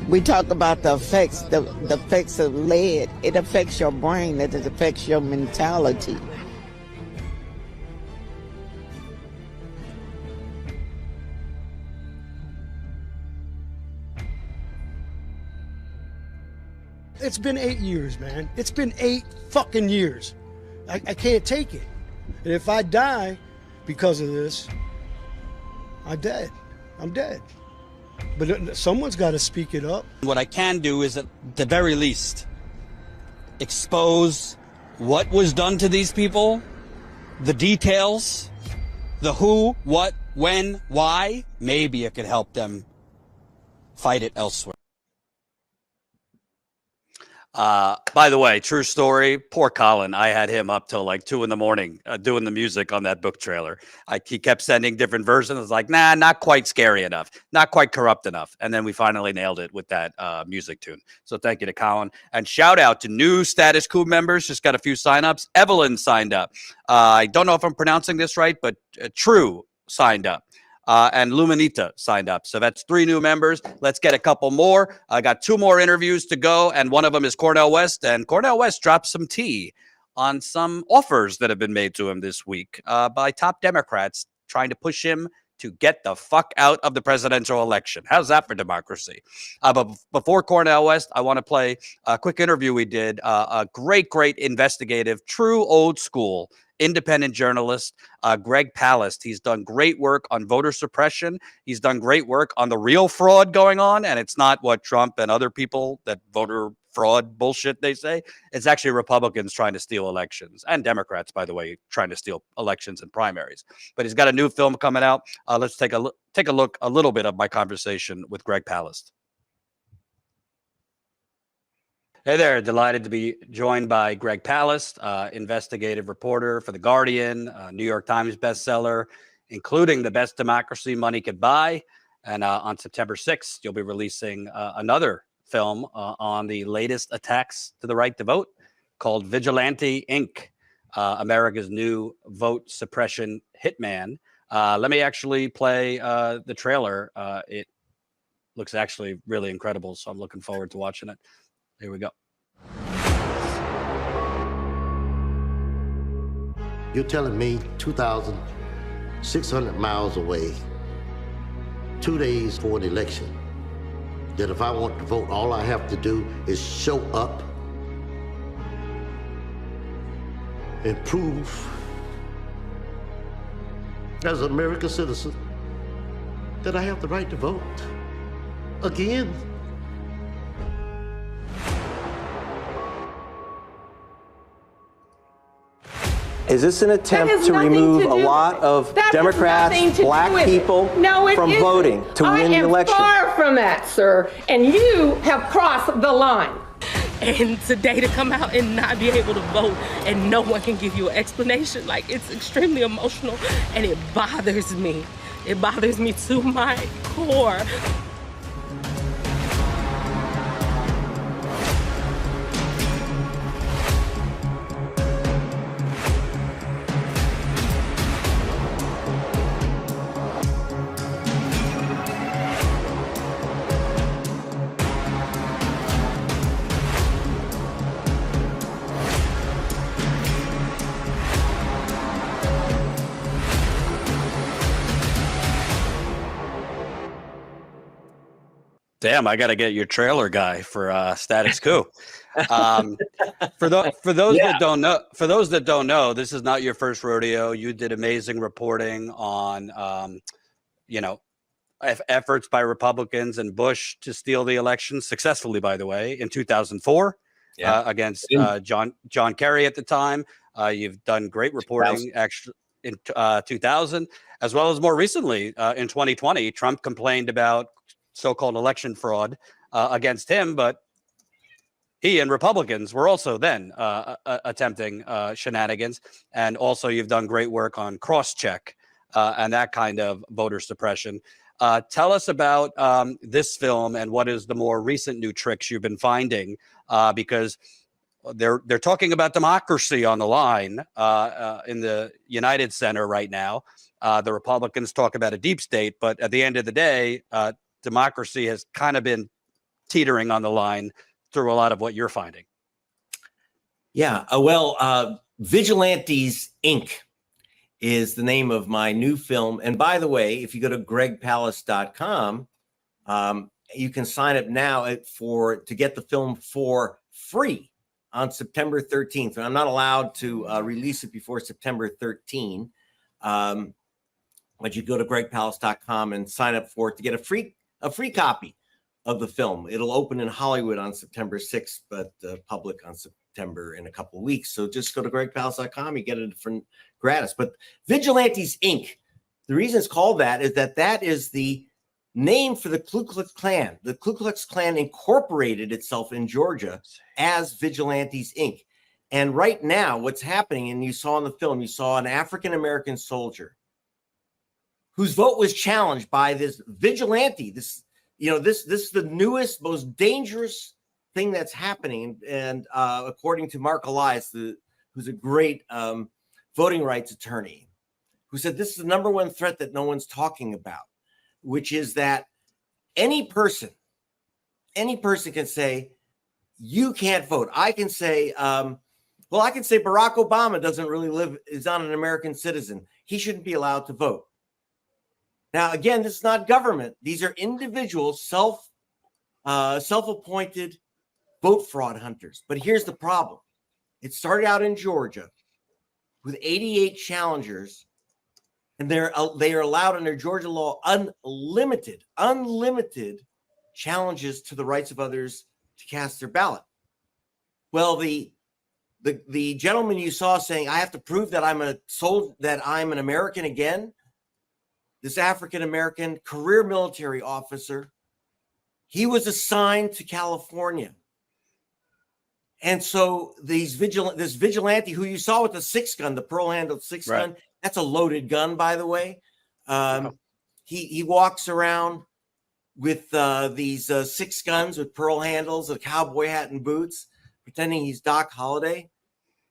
We talk about the effects of lead. It affects your brain, it affects your mentality. It's been 8 years, man. It's been 8 fucking years. I can't take it. And if I die because of this, I'm dead. But someone's got to speak it up. What I can do is, at the very least, expose what was done to these people, the details, the who, what, when, why. Maybe it could help them fight it elsewhere. By the way, true story, poor Colin. I had him up till like 2 a.m. Doing the music on that book trailer. He kept sending different versions. I was like, nah, not quite scary enough, not quite corrupt enough. And then we finally nailed it with that music tune. So thank you to Colin. And shout out to new Status Quo members. Just got a few signups. Evelyn signed up. I don't know if I'm pronouncing this right, but True signed up. And Luminita signed up. So that's 3 new members. Let's get a couple more. I got 2 more interviews to go, and one of them is Cornel West. And Cornel West dropped some tea on some offers that have been made to him this week by top Democrats trying to push him to get the fuck out of the presidential election. How's that for democracy? But before Cornel West, I want to play a quick interview we did. A great investigative, true old school independent journalist, Greg Palast. He's done great work on voter suppression. He's done great work on the real fraud going on. And it's not what Trump and other people, that voter fraud bullshit they say. It's actually Republicans trying to steal elections, and Democrats, by the way, trying to steal elections and primaries. But he's got a new film coming out. Let's take a look, a little bit of my conversation with Greg Palast. Hey there, delighted to be joined by Greg Palast, investigative reporter for The Guardian, New York Times bestseller, including The Best Democracy Money Could Buy. And on September 6th, you'll be releasing another film on the latest attacks to the right to vote called Vigilante Inc., America's new vote suppression hitman. Let me actually play the trailer. It looks actually really incredible, so I'm looking forward to watching it. Here we go. You're telling me 2,600 miles away, 2 days for an election, that if I want to vote, all I have to do is show up and prove as an American citizen that I have the right to vote again? Is this an attempt to remove a lot of Democrats, black people from voting to win the election? I am far from that, sir, and you have crossed the line. And today to come out and not be able to vote and no one can give you an explanation, like, it's extremely emotional and it bothers me. It bothers me to my core. Damn, I got to get your trailer guy for Status Coup. For those that don't know, this is not your first rodeo. You did amazing reporting on, efforts by Republicans and Bush to steal the election successfully, by the way, in 2004 against John Kerry at the time. You've done great reporting actually in 2000, as well as more recently in 2020. Trump complained about so-called election fraud against him, but he and Republicans were also then attempting shenanigans. And also you've done great work on cross-check and that kind of voter suppression. Tell us about this film and what is the more recent new tricks you've been finding, because they're talking about democracy on the line in the United Center right now. The Republicans talk about a deep state, but at the end of the day, democracy has kind of been teetering on the line through a lot of what you're finding. Yeah, Vigilantes Inc. is the name of my new film. And by the way, if you go to gregpalast.com, you can sign up now to get the film for free on September 13th. And I'm not allowed to release it before September 13. But you go to gregpalast.com and sign up for it to get a free copy of the film. It'll open in Hollywood on September 6th, but public on September in a couple of weeks. So just go to gregpalast.com, you get it for gratis. But Vigilantes Inc., the reason it's called that is that is the name for the Ku Klux Klan. The Ku Klux Klan incorporated itself in Georgia as Vigilantes Inc. And right now what's happening, and you saw in the film, you saw an African-American soldier whose vote was challenged by this vigilante. This is the newest, most dangerous thing that's happening. And according to Mark Elias, who's a great voting rights attorney, who said this is the number one threat that no one's talking about, which is that any person can say, you can't vote. I can say, I can say Barack Obama is not an American citizen. He shouldn't be allowed to vote. Now, again, this is not government. These are individuals, self-appointed vote fraud hunters. But here's the problem. It started out in Georgia with 88 challengers, and they are allowed under Georgia law unlimited challenges to the rights of others to cast their ballot. Well, the gentleman you saw saying, I have to prove that I'm an American again, this African-American career military officer, he was assigned to California. And so this vigilante who you saw with the six gun, the pearl-handled six gun, that's a loaded gun, by the way. He walks around with these six guns with pearl handles, a cowboy hat and boots, pretending he's Doc Holliday.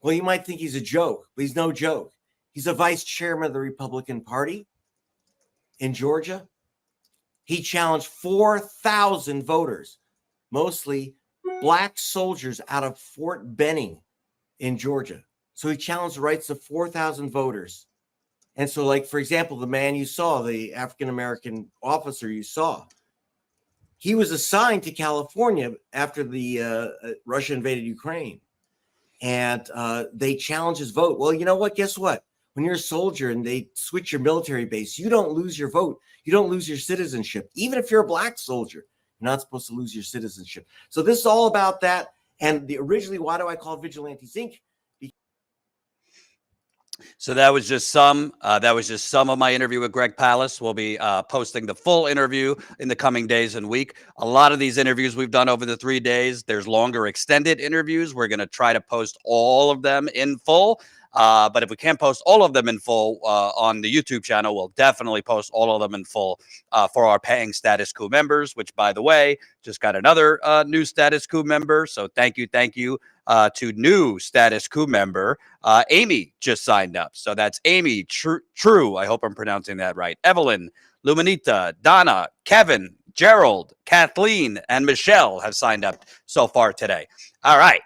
Well, you might think he's a joke, but he's no joke. He's a vice chairman of the Republican Party. in Georgia? He challenged 4,000 voters, mostly black soldiers out of Fort Benning in Georgia. So he challenged the rights of 4,000 voters. And so, like, for example, the man you saw, the African-American officer you saw, he was assigned to California after the Russia invaded Ukraine. And they challenged his vote. Well, you know what? Guess what? When you're a soldier and they switch your military base, you don't lose your vote. You don't lose your citizenship. Even if you're a black soldier, you're not supposed to lose your citizenship. So this is all about that. And originally, why do I call it Vigilantes Inc.? So that was just some of my interview with Greg Palast. We'll be posting the full interview in the coming days and week. A lot of these interviews we've done over the 3 days, there's longer extended interviews. We're going to try to post all of them in full. But if we can't post all of them in full on the YouTube channel, we'll definitely post all of them in full for our paying Status Quo members, which, by the way, just got another new Status Quo member. So thank you to new Status Quo member. Amy just signed up. So that's Amy True. I hope I'm pronouncing that right. Evelyn, Luminita, Donna, Kevin, Gerald, Kathleen, and Michelle have signed up so far today. All right.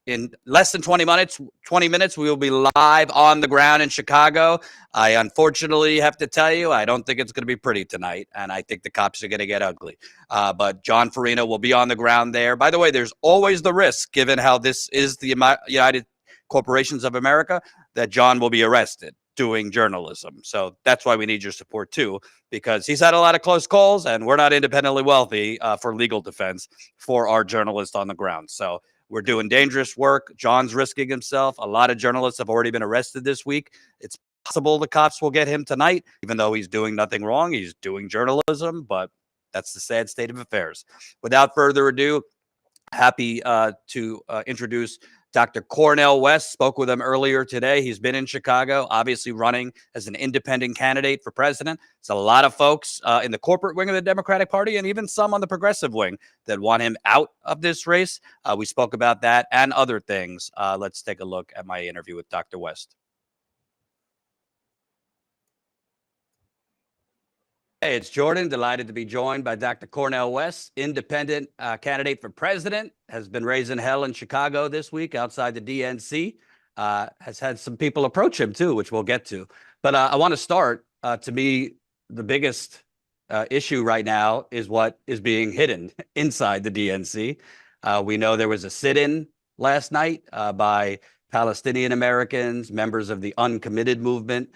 In less than 20 minutes, we will be live on the ground in Chicago. I unfortunately have to tell you, I don't think it's going to be pretty tonight, and I think the cops are going to get ugly. But John Farina will be on the ground there. By the way, there's always the risk, given how this is the United Corporations of America, that John will be arrested doing journalism. So that's why we need your support, too, because he's had a lot of close calls, and we're not independently wealthy for legal defense for our journalists on the ground. So we're doing dangerous work. John's risking himself. A lot of journalists have already been arrested this week. It's possible the cops will get him tonight, even though he's doing nothing wrong. He's doing journalism, but that's the sad state of affairs. Without further ado, happy to introduce Dr. Cornel West. Spoke with him earlier today. He's been in Chicago, obviously running as an independent candidate for president. There's a lot of folks in the corporate wing of the Democratic Party and even some on the progressive wing that want him out of this race. We spoke about that and other things. Let's take a look at my interview with Dr. West. Hey, it's Jordan. Delighted to be joined by Dr. Cornel West, independent candidate for president, has been raising hell in Chicago this week outside the DNC, has had some people approach him too, which we'll get to. But I want to start, to me, the biggest issue right now is what is being hidden inside the DNC. We know there was a sit-in last night by Palestinian Americans, members of the uncommitted movement,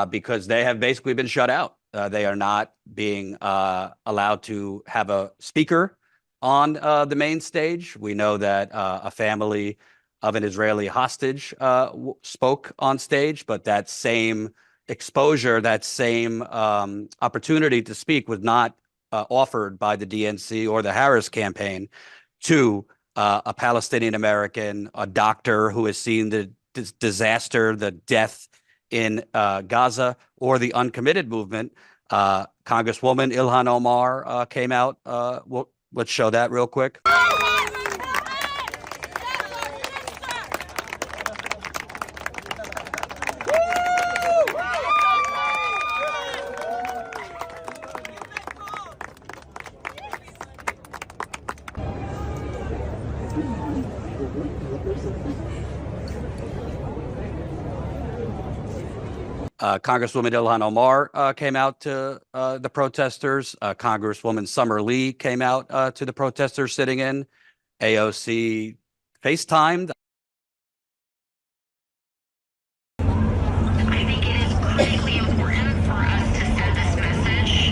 because they have basically been shut out. They are not being allowed to have a speaker on the main stage. We know that a family of an Israeli hostage spoke on stage, but that same exposure, that same opportunity to speak was not offered by the DNC or the Harris campaign to a Palestinian American, a doctor who has seen the disaster, the death in Gaza, or the uncommitted movement. Congresswoman Ilhan Omar came out. Let's show that real quick. Congresswoman Ilhan Omar came out to the protesters. Congresswoman Summer Lee came out to the protesters sitting in. AOC FaceTimed. I think it is critically important for us to send this message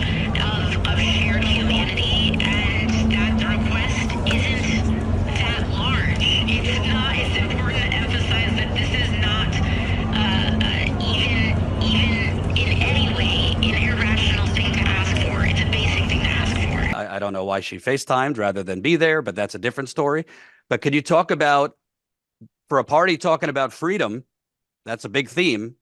of shared humanity, and that the request isn't that large. It's important to emphasize that this is not even in any way an irrational thing to ask for. It's a basic thing to ask for. I don't know why she FaceTimed rather than be there, but that's a different story. But could you talk about, for a party talking about freedom, that's a big theme.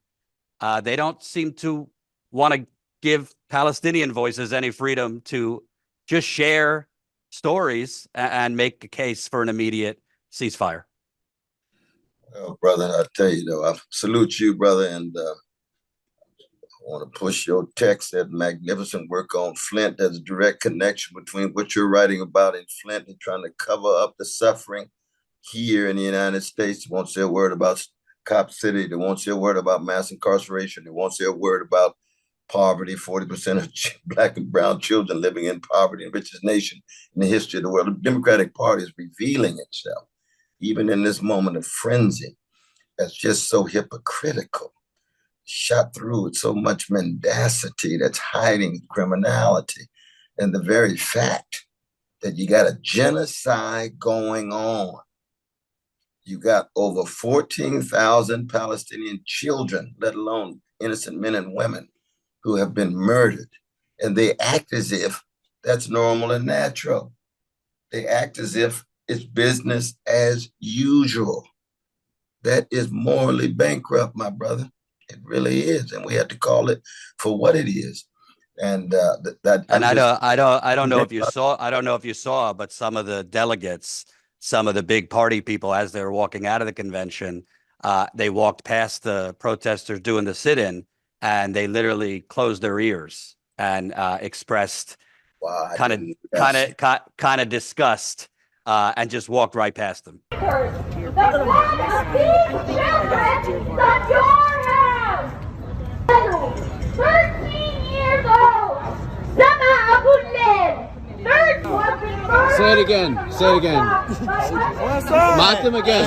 They don't seem to want to give Palestinian voices any freedom to just share stories and make a case for an immediate ceasefire. Well, brother, I tell you, though, I salute you, brother, and I want to push your text. That magnificent work on Flint. There's a direct connection between what you're writing about in Flint and trying to cover up the suffering here in the United States. They won't say a word about Cop City. They won't say a word about mass incarceration. They won't say a word about poverty. 40% of Black and brown children living in poverty, the richest nation in the history of the world. The Democratic Party is revealing itself, even in this moment of frenzy, as just so hypocritical, shot through with so much mendacity that's hiding criminality. And the very fact that you got a genocide going on. You got over 14,000 Palestinian children, let alone innocent men and women, who have been murdered. And they act as if that's normal and natural. They act as if it's business as usual. That is morally bankrupt, my brother. It really is. And we have to call it for what it is. And I don't know if you saw, but some of the delegates, some of the big party people, as they were walking out of the convention, they walked past the protesters doing the sit-in, and they literally closed their ears and expressed kind of disgust, and just walked right past them. The blood of these children on your hands. 13 years old. Sama Abu Lid. Say it again. Say it again. Mock them again.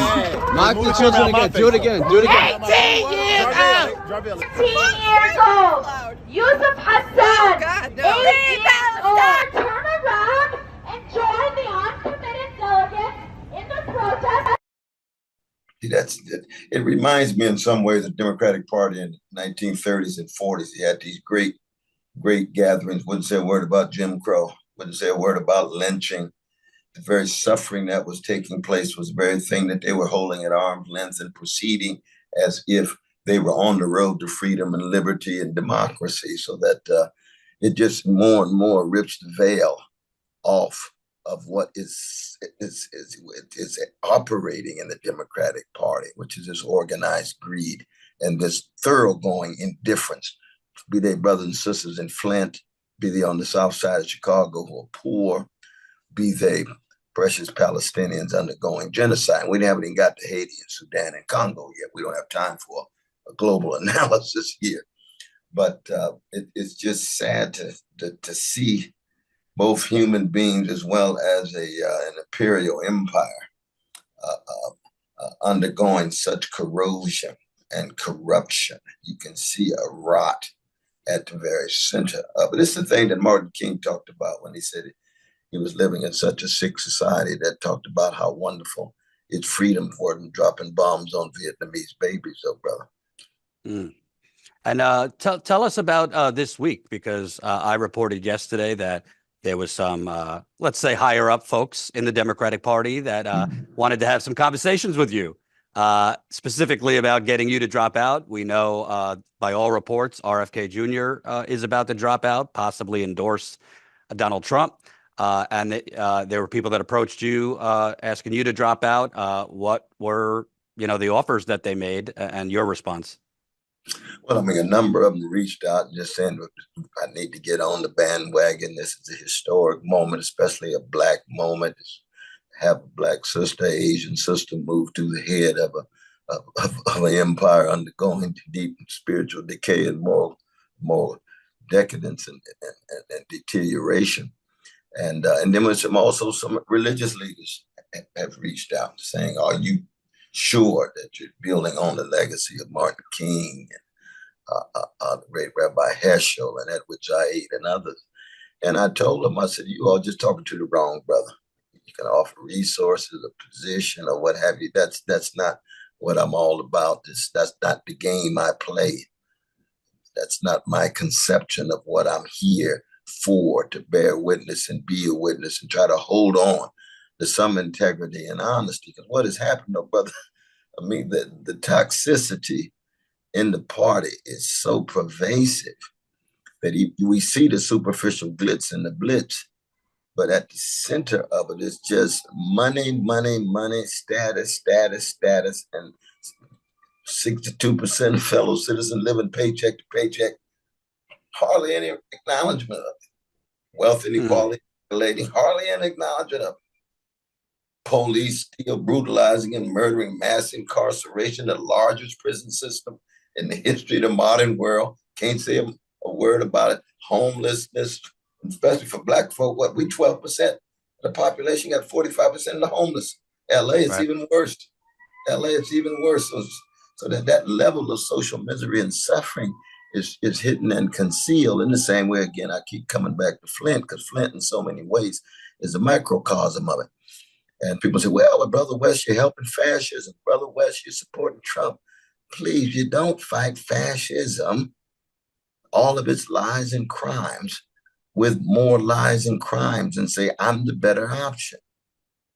Mock the children again. Do it again. Do it again. 18 years old. 15 years old. Yusuf Hassan. 18 years old. Turn around and join the uncommitted delegates in the protest. It reminds me in some ways of the Democratic Party in the 1930s and 40s. He had these great gatherings, wouldn't say a word about Jim Crow, wouldn't say a word about lynching. The very suffering that was taking place was the very thing that they were holding at arm's length and proceeding as if they were on the road to freedom and liberty and democracy, so that it just more and more rips the veil off of what is operating in the Democratic Party, which is this organized greed and this thoroughgoing indifference, be they brothers and sisters in Flint, be they on the south side of Chicago who are poor, be they precious Palestinians undergoing genocide. We haven't even got to Haiti and Sudan and Congo yet. We don't have time for a global analysis here. But it's just sad to see both human beings as well as an imperial empire undergoing such corrosion and corruption. You can see a rot at the very center of it. It's the thing that Martin King talked about when he said he was living in such a sick society that talked about how wonderful it's freedom for them dropping bombs on Vietnamese babies, oh brother. Mm. And tell us about this week, because I reported yesterday that there was some, let's say, higher up folks in the Democratic Party that wanted to have some conversations with you, specifically about getting you to drop out. We know by all reports, RFK Jr. Is about to drop out, possibly endorse Donald Trump. And there were people that approached you asking you to drop out. What were, the offers that they made and your response? Well, I mean, a number of them reached out and just saying, I need to get on the bandwagon. This is a historic moment, especially a Black moment. Have a Black sister, Asian sister move to the head of an empire undergoing deep spiritual decay and moral decadence and deterioration. And then with some religious leaders have reached out saying, are you sure that you're building on the legacy of Martin King and the great Rabbi Heschel and Edward Said and others? And I told them, I said, you all just talking to the wrong brother. You can offer resources, a position, or what have you. That's not what I'm all about. That's not the game I play. That's not my conception of what I'm here for, to bear witness and be a witness and try to hold on to some integrity and honesty. Because what has happened, though, brother, I mean, the toxicity in the party is so pervasive that we see the superficial glitz and the blitz, but at the center of it is just money, status, and 62% of fellow citizens living paycheck to paycheck hardly any acknowledgement of it. Wealth inequality, hardly any acknowledgement of it. Police still brutalizing and murdering, mass incarceration, the largest prison system in the history of the modern world. Can't say a word about it. Homelessness, especially for black folk, we 12% of the population, got 45% of the homeless. LA is even worse. LA is even worse. So that level of social misery and suffering is hidden and concealed in the same way. Again, I keep coming back to Flint, because Flint in so many ways is a microcosm of it. And people say, well, Brother West, you're helping fascism. Brother West, you're supporting Trump. Please, you don't fight fascism, all of its lies and crimes, with more lies and crimes, and say, I'm the better option.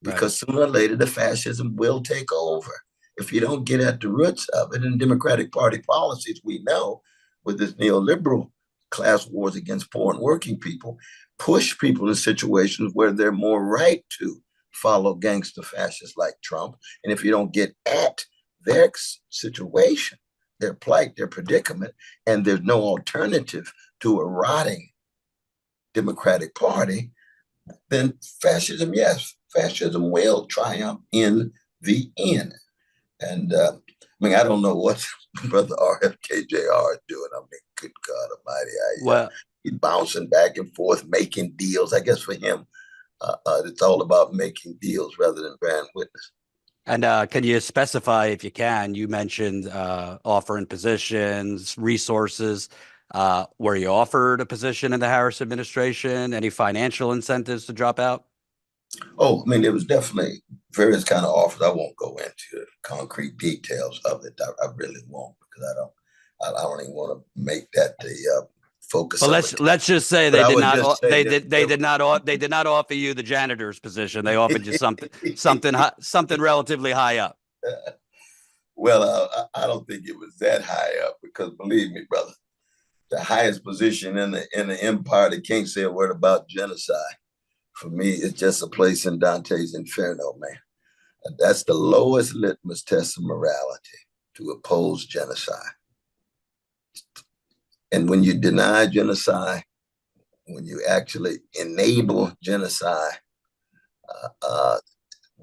Because sooner or later, the fascism will take over. If you don't get at the roots of it, and Democratic Party policies, we know, with this neoliberal class wars against poor and working people, push people in situations where they're more right to follow gangster fascists like Trump. And if you don't get at their situation, their plight, their predicament, and there's no alternative to a rotting Democratic Party, then fascism, yes, fascism will triumph in the end. And I don't know what Brother RFK Jr. is doing. Good God Almighty. He's bouncing back and forth, making deals. I guess for him, it's all about making deals rather than bearing witness. And can you specify, if you can, you mentioned offering positions, resources. Were you offered a position in the Harris administration? Any financial incentives to drop out? Oh, there was definitely various kind of offers. I won't go into the concrete details of it. I really won't, because I don't even want to make that the focus. Well, let's just say they did not offer you the janitor's position. They offered you something relatively high up. Well, I don't think it was that high up, because believe me, brother, the highest position in the empire, they can't say a word about genocide. For me, it's just a place in Dante's Inferno, man. And that's the lowest litmus test of morality, to oppose genocide. And when you deny genocide, when you actually enable genocide,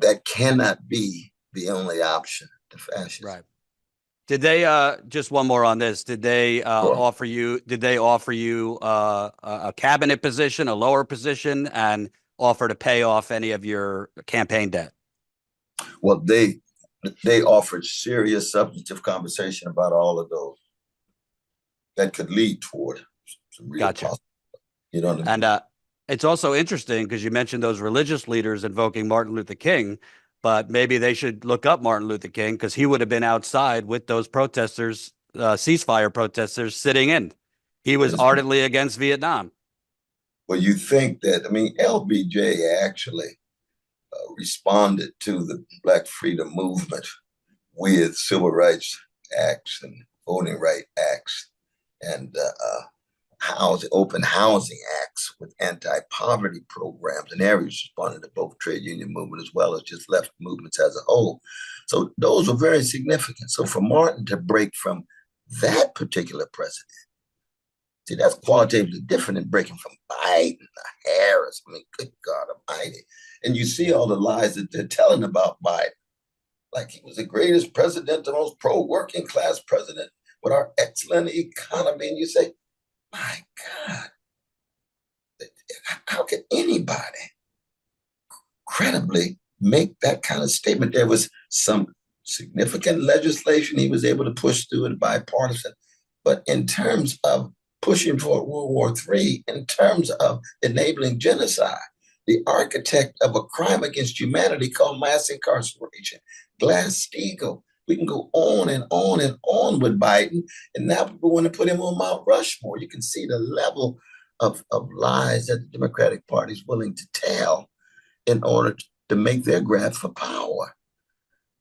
that cannot be the only option to fascism. Right. Did they just one more on this? Did they offer you? Did they offer you a cabinet position, a lower position, and offer to pay off any of your campaign debt? Well, they offered serious substantive conversation about all of those that could lead toward some real possible. You know what I mean? And it's also interesting because you mentioned those religious leaders invoking Martin Luther King, but maybe they should look up Martin Luther King, because he would have been outside with those protesters, ceasefire protesters, sitting in. He was ardently against Vietnam. Well, you think that, LBJ actually responded to the Black Freedom Movement with civil rights acts and voting right acts and open housing acts with anti-poverty programs, and Harry responded to both trade union movement as well as just left movements as a whole. So those were very significant. So for Martin to break from that particular president, see, that's qualitatively different than breaking from Biden or Harris. Good God Almighty. And you see all the lies that they're telling about Biden. Like he was the greatest president, the most pro-working class president with our excellent economy. And you say, my God, how could anybody credibly make that kind of statement? There was some significant legislation he was able to push through and bipartisan. But in terms of pushing for World War III, in terms of enabling genocide, the architect of a crime against humanity called mass incarceration, Glass-Steagall. We can go on and on and on with Biden. And now people want to put him on Mount Rushmore. You can see the level of lies that the Democratic Party is willing to tell in order to make their grab for power.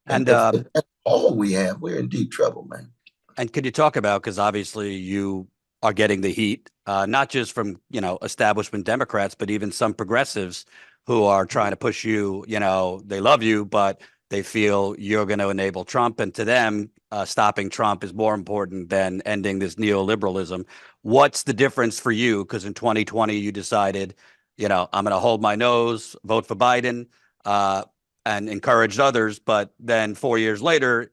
And if that's all we have, we're in deep trouble, man. And could you talk about, because obviously you are getting the heat, not just from, establishment Democrats, but even some progressives who are trying to push you, they love you, but They feel you're going to enable Trump, and to them, stopping Trump is more important than ending this neoliberalism. What's the difference for you? Because in 2020, you decided, I'm going to hold my nose, vote for Biden, and encouraged others. But then 4 years later,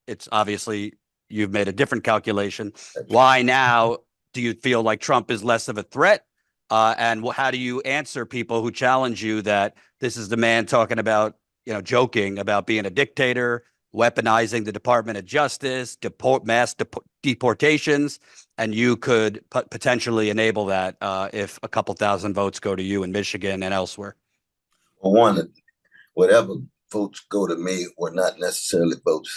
it's obviously you've made a different calculation. Why now do you feel like Trump is less of a threat? And how do you answer people who challenge you that this is the man talking about, joking about being a dictator, weaponizing the Department of Justice, mass deportations, and you could potentially enable that if a couple thousand votes go to you in Michigan and elsewhere? Well, one, whatever votes go to me were not necessarily votes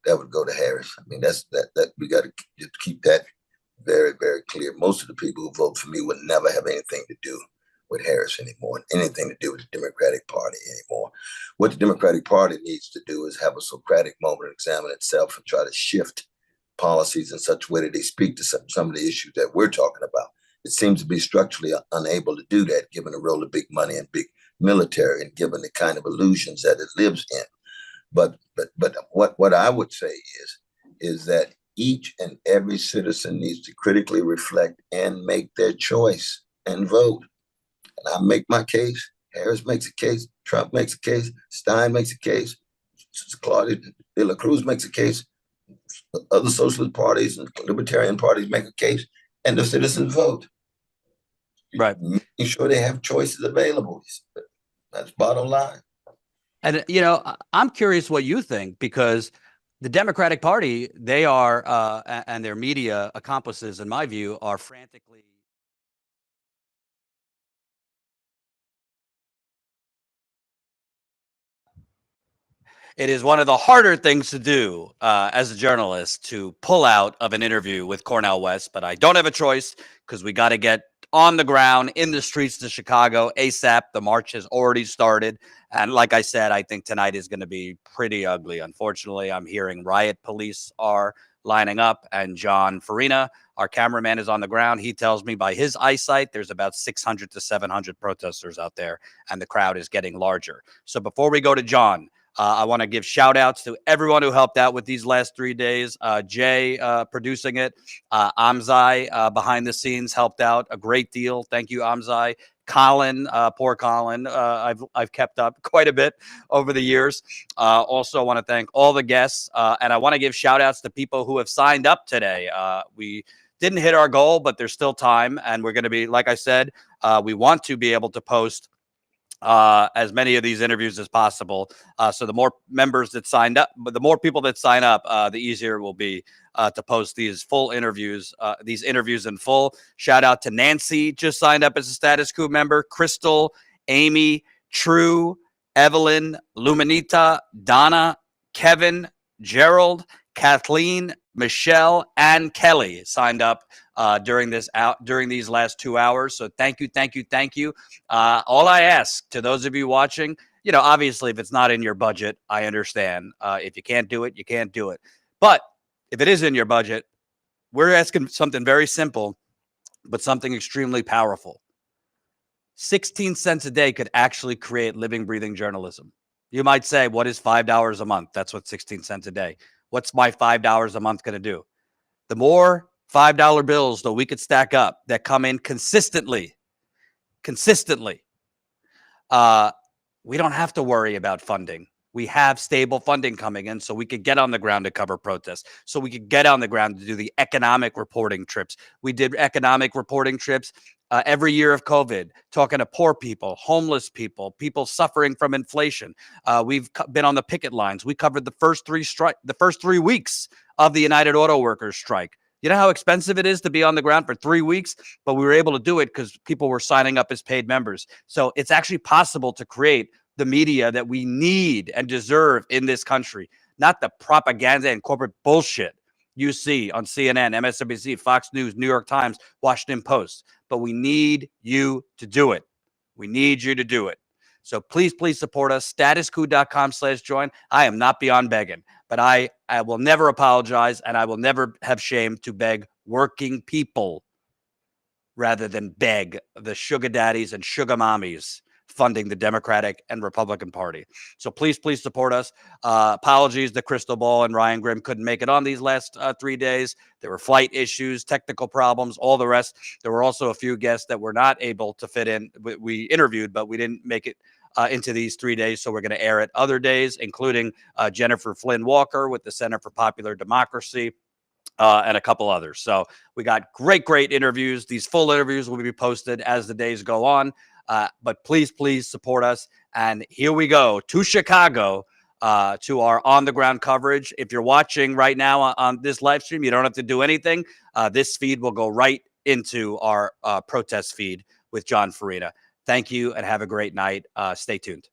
that would go to Harris. I mean, that we got to keep that very, very clear. Most of the people who vote for me would never have anything to do with Harris anymore, anything to do with the Democratic Party anymore. What the Democratic Party needs to do is have a Socratic moment, examine itself, and try to shift policies in such a way that they speak to some of the issues that we're talking about. It seems to be structurally unable to do that, given the role of big money and big military, and given the kind of illusions that it lives in. But what I would say is that each and every citizen needs to critically reflect and make their choice and vote. And I make my case. Harris makes a case. Trump makes a case. Stein makes a case. Claudia de la Cruz makes a case. Other socialist parties and libertarian parties make a case, and the citizens vote. Right. Making sure they have choices available. That's bottom line. And, I'm curious what you think, because the Democratic Party, they are, and their media accomplices, in my view, are frantically. It is one of the harder things to do as a journalist, to pull out of an interview with Cornel West, but I don't have a choice because we got to get on the ground in the streets of Chicago ASAP. The march has already started. And like I said, I think tonight is going to be pretty ugly. Unfortunately, I'm hearing riot police are lining up, and John Farina, our cameraman, is on the ground. He tells me by his eyesight, there's about 600 to 700 protesters out there, and the crowd is getting larger. So before we go to John, I want to give shout outs to everyone who helped out with these last 3 days. Jay producing it. Amzai behind the scenes helped out a great deal. Thank you, Amzai. Colin, poor Colin. I've kept up quite a bit over the years. Also want to thank all the guests. And I want to give shout outs to people who have signed up today. We didn't hit our goal, but there's still time. And we're going to be, like I said, we want to be able to post as many of these interviews as possible. So the more members that signed up, but the more people that sign up, the easier it will be to post these full interviews, these interviews in full. Shout out to Nancy, just signed up as a Status Quo member. Crystal, Amy, True, Evelyn, Luminita, Donna, Kevin, Gerald, Kathleen, Michelle, and Kelly signed up during these last 2 hours. So thank you. All I ask to those of you watching, obviously, if it's not in your budget, I understand. If you can't do it, you can't do it. But if it is in your budget, we're asking something very simple, but something extremely powerful. 16 cents a day could actually create living, breathing journalism. You might say, what is $5 a month? That's what 16 cents a day. What's my $5 a month going to do? The more $5 bills that we could stack up that come in consistently, we don't have to worry about funding. We have stable funding coming in, so we could get on the ground to cover protests, so we could get on the ground to do the economic reporting trips. We did economic reporting trips every year of COVID, talking to poor people, homeless people, people suffering from inflation. We've been on the picket lines. We covered the first 3 weeks of the United Auto Workers strike. You know how expensive it is to be on the ground for 3 weeks, but we were able to do it because people were signing up as paid members. So it's actually possible to create the media that we need and deserve in this country, not the propaganda and corporate bullshit you see on CNN, MSNBC, Fox News, New York Times, Washington Post. But we need you to do it. We need you to do it. So please support us. Statusquo.com/join. I am not beyond begging, but I will never apologize, and I will never have shame to beg working people rather than beg the sugar daddies and sugar mommies funding the Democratic and Republican Party. So please, please support us. Apologies that Crystal Ball and Ryan Grimm couldn't make it on these last 3 days. There were flight issues, technical problems, all the rest. There were also a few guests that were not able to fit in. We interviewed, but we didn't make it into these 3 days. So we're going to air it other days, including Jennifer Flynn Walker with the Center for Popular Democracy. And a couple others. So we got great interviews. These full interviews will be posted as the days go on. But please, please support us. And here we go to Chicago to our on-the-ground coverage. If you're watching right now on this live stream, you don't have to do anything. This feed will go right into our protest feed with John Farina. Thank you and have a great night. Stay tuned.